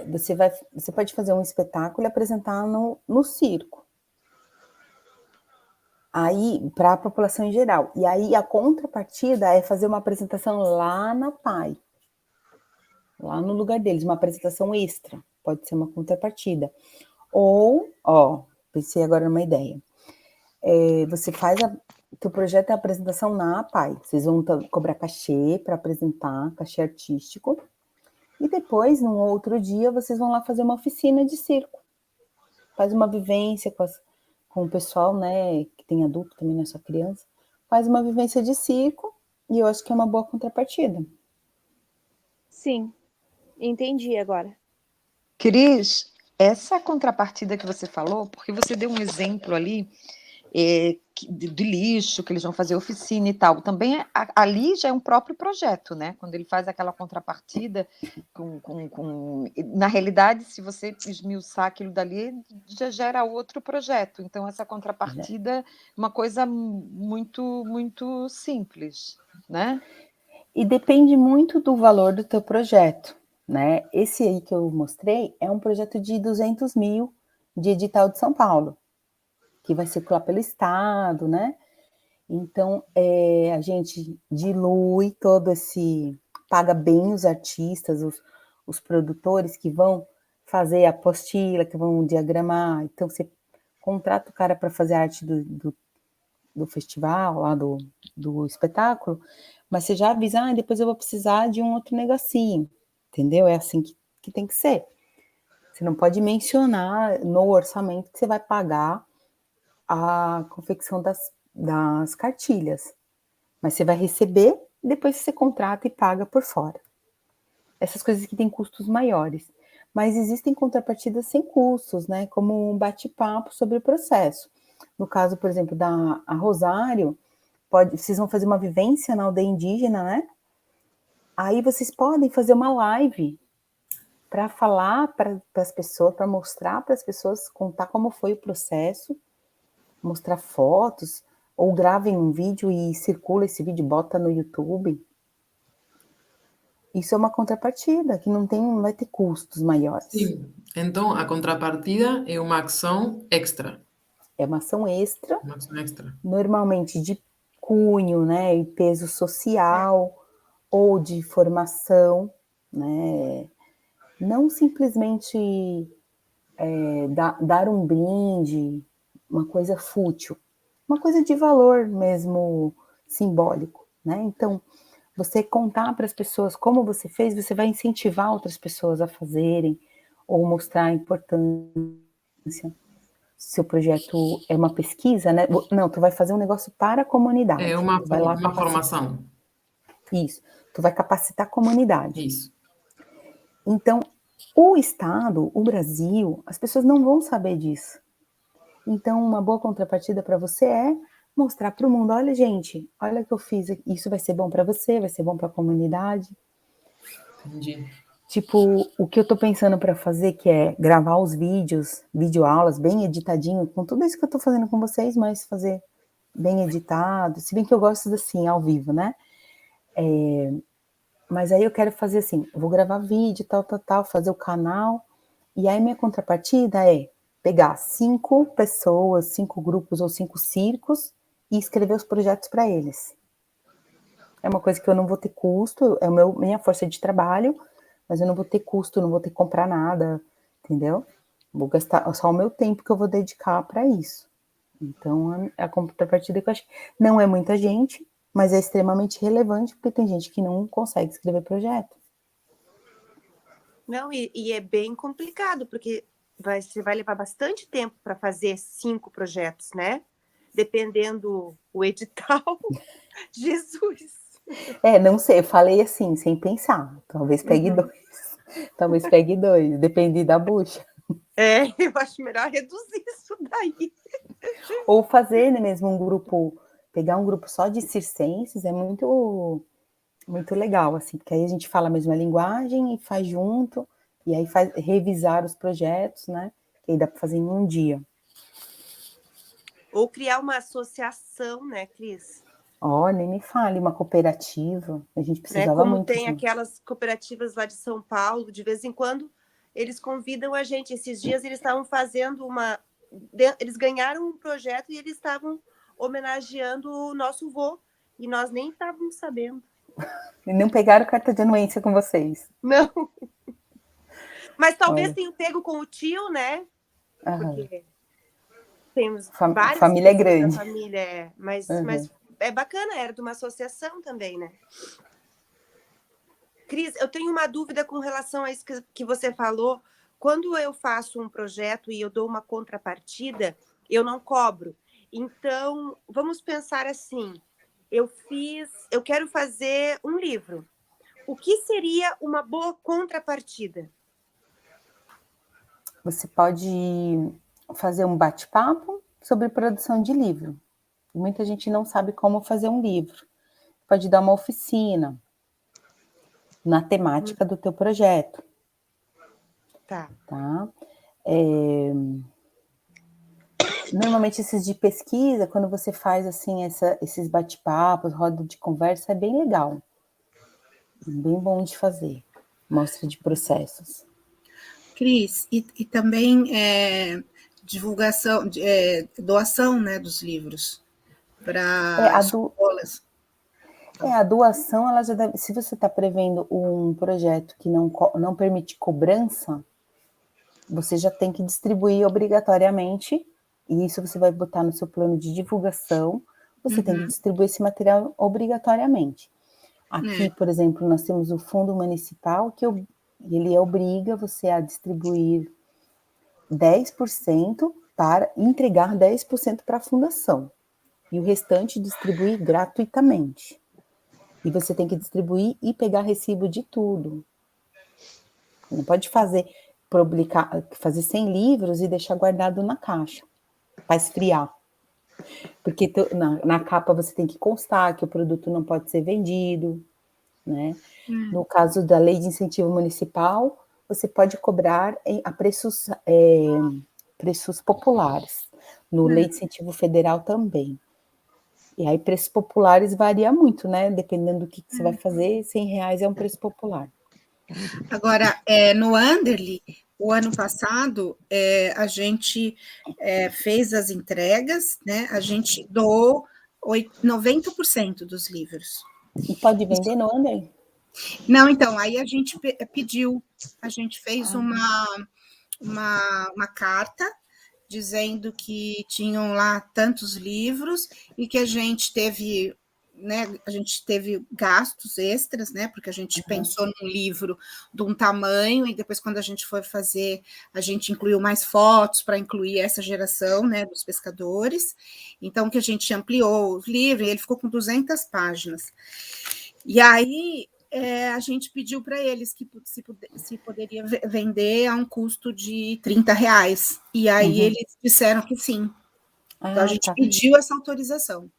você pode fazer um espetáculo e apresentar no circo. Aí, para a população em geral. E aí, a contrapartida é fazer uma apresentação lá na PAI. lá no lugar deles, uma apresentação extra, pode ser uma contrapartida. Ou, pensei agora numa ideia, você faz teu projeto é a apresentação na APAI, vocês vão cobrar cachê para apresentar, cachê artístico, e depois, num outro dia, vocês vão lá fazer uma oficina de circo, faz uma vivência com o pessoal, né, que tem adulto também, não é só criança, faz uma vivência de circo, e eu acho que é uma boa contrapartida.
Sim, entendi agora.
Cris, essa contrapartida que você falou, porque você deu um exemplo ali de lixo, que eles vão fazer oficina e tal, também ali já é um próprio projeto, né? Quando ele faz aquela contrapartida, na realidade, se você esmiuçar aquilo dali, já gera outro projeto. Então, essa contrapartida é uma coisa muito, muito simples, né?
E depende muito do valor do teu projeto, né? Esse aí que eu mostrei é um projeto de 200 mil de edital de São Paulo, que vai circular pelo estado, né? Então, a gente dilui todo paga bem os artistas, os produtores que vão fazer a apostila, que vão diagramar. Então, você contrata o cara para fazer a arte do festival, lá do espetáculo, mas você já avisa, depois eu vou precisar de um outro negocinho, entendeu? É assim que tem que ser. Você não pode mencionar no orçamento que você vai pagar a confecção das cartilhas, mas você vai receber, depois você contrata e paga por fora. Essas coisas que têm custos maiores. Mas existem contrapartidas sem custos, né? Como um bate-papo sobre o processo. No caso, por exemplo, da Rosário, vocês vão fazer uma vivência na aldeia indígena, né? Aí vocês podem fazer uma live para falar para as pessoas, para mostrar para as pessoas, contar como foi o processo, mostrar fotos, ou gravem um vídeo e circula esse vídeo, bota no YouTube. Isso é uma contrapartida, que não vai ter custos maiores.
Sim, então a contrapartida é uma ação extra.
É uma ação extra,
Uma ação extra.
Normalmente de cunho, né, e peso social, ou de formação, né, não simplesmente dar um brinde, uma coisa fútil, uma coisa de valor mesmo simbólico, né? Então, você contar para as pessoas como você fez, você vai incentivar outras pessoas a fazerem, ou mostrar a importância. Seu projeto é uma pesquisa, né? Não, tu vai fazer um negócio para a comunidade.
É uma
vai lá
formação.
Isso, tu vai capacitar a comunidade.
Isso.
Então, o Estado, o Brasil, as pessoas não vão saber disso. Então, uma boa contrapartida para você é mostrar para o mundo, olha, gente, olha o que eu fiz, isso vai ser bom para você, vai ser bom para a comunidade.
Entendi.
Tipo, o que eu tô pensando para fazer, que é gravar os vídeos, videoaulas, bem editadinho, com tudo isso que eu tô fazendo com vocês, mas fazer bem editado, se bem que eu gosto assim, ao vivo, né? Mas aí eu quero fazer assim, eu vou gravar vídeo, tal, fazer o canal, e aí minha contrapartida é pegar 5 pessoas, 5 grupos ou 5 circos e escrever os projetos para eles. É uma coisa que eu não vou ter custo, é minha força de trabalho, mas eu não vou ter custo, não vou ter que comprar nada, entendeu? Vou gastar só o meu tempo que eu vou dedicar para isso. Então, a contrapartida que eu acho não é muita gente, mas é extremamente relevante, porque tem gente que não consegue escrever projeto.
Não, e é bem complicado, porque você vai levar bastante tempo para fazer 5 projetos, né? Dependendo o edital. Jesus!
Não sei, eu falei assim, sem pensar. Talvez pegue 2. Talvez pegue 2, depende da bucha.
Eu acho melhor reduzir isso daí.
Ou fazer, né, mesmo um grupo, pegar um grupo só de circenses é muito, muito legal, assim, porque aí a gente fala a mesma linguagem e faz junto, e aí revisar os projetos, né, que aí dá para fazer em um dia.
Ou criar uma associação, né, Cris?
Nem me fale, uma cooperativa, a gente precisava
como
muito.
tem
assim.
aquelas cooperativas lá de São Paulo, de vez em quando eles convidam a gente. Esses dias eles estavam fazendo eles ganharam um projeto e eles estavam homenageando o nosso vô, e nós nem estávamos sabendo.
E não pegaram carta de anuência com vocês.
Não. Mas talvez
Olha.
tenham pego com o tio, né?
Aham.
Porque temos
A
várias
família é
pessoas da
grande.
família, mas
Uhum.
é bacana, era de uma associação também, né? Cris, eu tenho uma dúvida com relação a isso que você falou. Quando eu faço um projeto e eu dou uma contrapartida, eu não cobro. Então, vamos pensar assim, eu quero fazer um livro. O que seria uma boa contrapartida?
Você pode fazer um bate-papo sobre produção de livro. Muita gente não sabe como fazer um livro. Pode dar uma oficina na temática do teu projeto.
Tá.
Normalmente esses de pesquisa, quando você faz assim esses bate-papos, roda de conversa, é bem legal. Bem bom de fazer. Mostra de processos.
Cris, e também divulgação, doação, né, dos livros para escolas.
A doação, ela já deve, se você está prevendo um projeto que não permite cobrança, você já tem que distribuir obrigatoriamente, e isso você vai botar no seu plano de divulgação, você tem que distribuir esse material obrigatoriamente. Aqui, por exemplo, nós temos o Fundo Municipal, que ele obriga você a distribuir 10% para entregar 10% para a fundação, e o restante distribuir gratuitamente. E você tem que distribuir e pegar recibo de tudo. Não pode fazer 100 livros e deixar guardado na caixa, para esfriar. Porque na capa você tem que constar que o produto não pode ser vendido, né? No caso da Lei de Incentivo Municipal, você pode cobrar a preços populares. No Lei de Incentivo Federal também. E aí, preços populares varia muito, né? Dependendo do que você vai fazer, R$100 é um preço popular.
Agora, no Anderly, o ano passado, a gente fez as entregas, né? A gente doou 90% dos livros.
E pode vender no Anderly?
Não, então, aí a gente pediu, a gente fez uma carta dizendo que tinham lá tantos livros e que a gente teve, né, gastos extras, né, porque a gente pensou num livro de um tamanho e depois quando a gente foi fazer, a gente incluiu mais fotos para incluir essa geração, né, dos pescadores, então que a gente ampliou o livro e ele ficou com 200 páginas. E aí a gente pediu para eles que se poderia vender a um custo de R$30. E aí eles disseram que sim. Então a gente pediu essa autorização.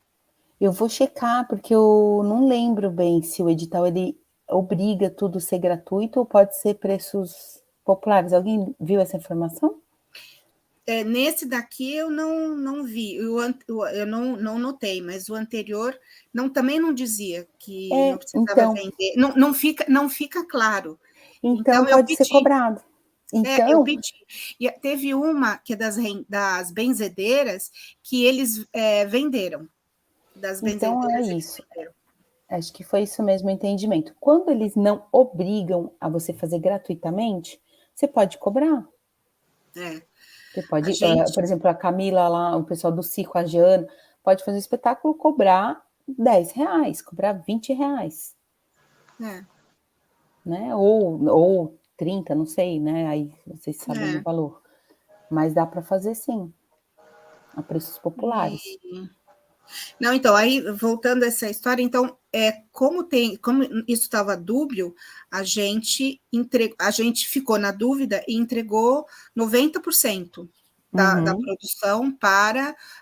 Eu vou checar, porque eu não lembro bem se o edital ele obriga tudo a ser gratuito ou pode ser preços populares. Alguém viu essa informação?
Nesse daqui eu não vi, eu não notei, mas o anterior também não dizia que não precisava vender, não fica claro.
Então pode ser cobrado. Então,
eu pedi. E teve uma que é das benzedeiras que eles venderam. Das benzedeiras.
Então é isso. Acho que foi isso mesmo o entendimento. Quando eles não obrigam a você fazer gratuitamente, você pode cobrar. Você pode, por exemplo, a Camila lá, o pessoal do circo, a Jana, pode fazer um espetáculo, cobrar R$10, cobrar R$20. Né? Ou 30, não sei, né? Aí vocês sabem o valor. Mas dá para fazer sim, a preços populares.
Não, então, aí, voltando a essa história, então, como isso estava dúbio, a gente ficou na dúvida e entregou 90% da produção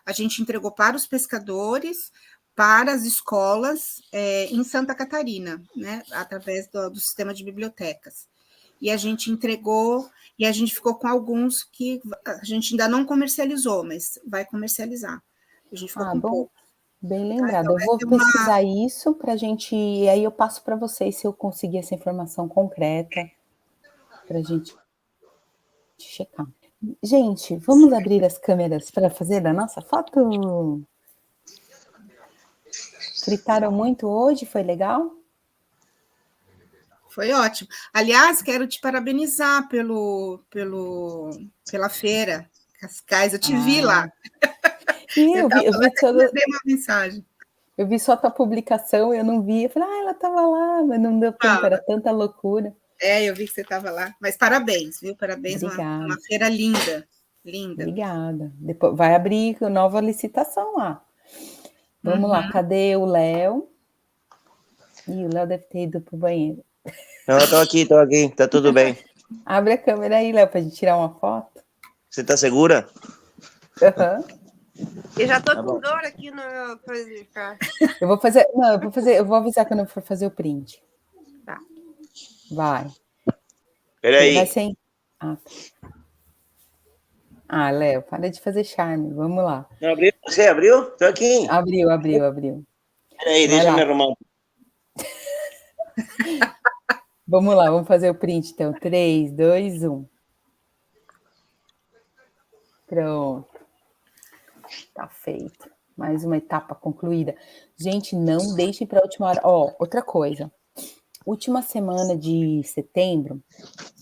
a gente entregou para os pescadores, para as escolas em Santa Catarina, né, através do sistema de bibliotecas. E a gente entregou, e a gente ficou com alguns que a gente ainda não comercializou, mas vai comercializar. A gente ficou com pouco.
Bem lembrado. Então, eu vou pesquisar isso para a gente, e aí eu passo para vocês se eu conseguir essa informação concreta para a gente checar. Gente, vamos abrir as câmeras para fazer a nossa foto? Fritaram muito hoje? Foi legal?
Foi ótimo. Aliás, quero te parabenizar pela feira Cascais. Eu te vi lá.
Eu
mandei uma mensagem.
Eu vi só a tua publicação, eu não vi. Eu falei, ela estava lá, mas não deu tempo, era tanta loucura.
Eu vi que você estava lá. Mas parabéns, viu? Parabéns, uma feira linda. Linda.
Obrigada. Depois vai abrir nova licitação lá. Vamos lá, cadê o Léo? Ih, o Léo deve ter ido pro banheiro.
Não, eu tô aqui, tá tudo bem.
Abre a câmera aí, Léo, pra gente tirar uma foto.
Você tá segura?
Eu já tô com dor aqui no...
Eu vou avisar quando eu for fazer o print.
Tá.
Vai.
Peraí.
Vai sem... Léo, para de fazer charme, vamos lá.
Não abriu? Você abriu? Tô aqui.
Abriu.
Peraí, deixa eu me arrumar.
Vamos lá, vamos fazer o print, então. 3, 2, 1. Pronto. Tá feito. Mais uma etapa concluída. Gente, não deixem para a última hora. Outra coisa. Última semana de setembro,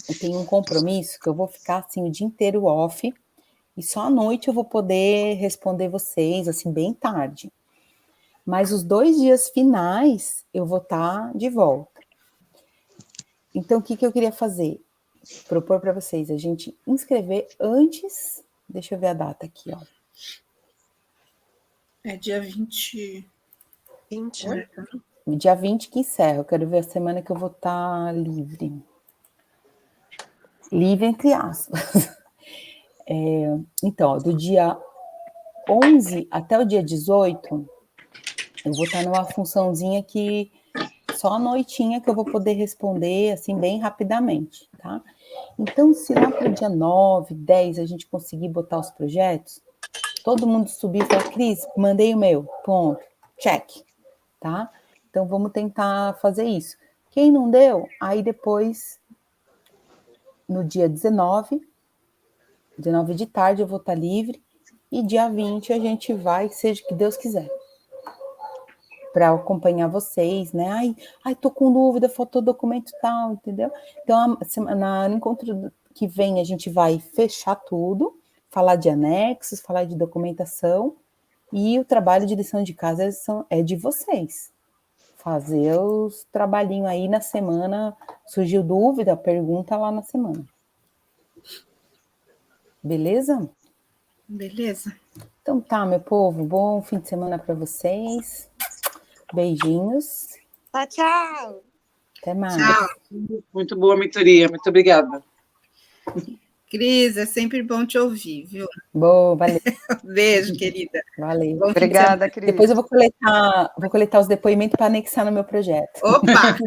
eu tenho um compromisso que eu vou ficar assim o dia inteiro off e só à noite eu vou poder responder vocês, assim, bem tarde. Mas os 2 dias finais eu vou estar de volta. Então, o que eu queria fazer? Propor para vocês a gente inscrever antes. Deixa eu ver a data aqui, ó.
É dia 20.
20,
né?
Dia 20 que encerra. Eu quero ver a semana que eu vou estar livre. Livre entre aspas. Então, do dia 11 até o dia 18, eu vou estar numa funçãozinha que só à noitinha que eu vou poder responder, assim, bem rapidamente, tá? Então, se lá para o dia 9, 10, a gente conseguir botar os projetos, todo mundo subir e falar, Cris, mandei o meu, ponto, check, tá? Então, vamos tentar fazer isso. Quem não deu, aí depois, no dia 19 de tarde, eu vou estar livre, e dia 20 a gente vai, seja o que Deus quiser, para acompanhar vocês, né? Ai, tô com dúvida, faltou documento tal, entendeu? Então, no encontro que vem, a gente vai fechar tudo, falar de anexos, falar de documentação, e o trabalho de lição de casa é de vocês. Fazer os trabalhinhos aí na semana, surgiu dúvida, pergunta lá na semana. Beleza?
Beleza.
Então tá, meu povo, bom fim de semana para vocês. Beijinhos.
Tchau.
Até mais.
Tchau.
Muito boa mentoria, muito obrigada.
Cris, é sempre bom te ouvir, viu?
Boa, valeu.
Beijo, querida.
Valeu.
Obrigada, Cris.
Depois eu vou coletar os depoimentos para anexar no meu projeto.
Opa!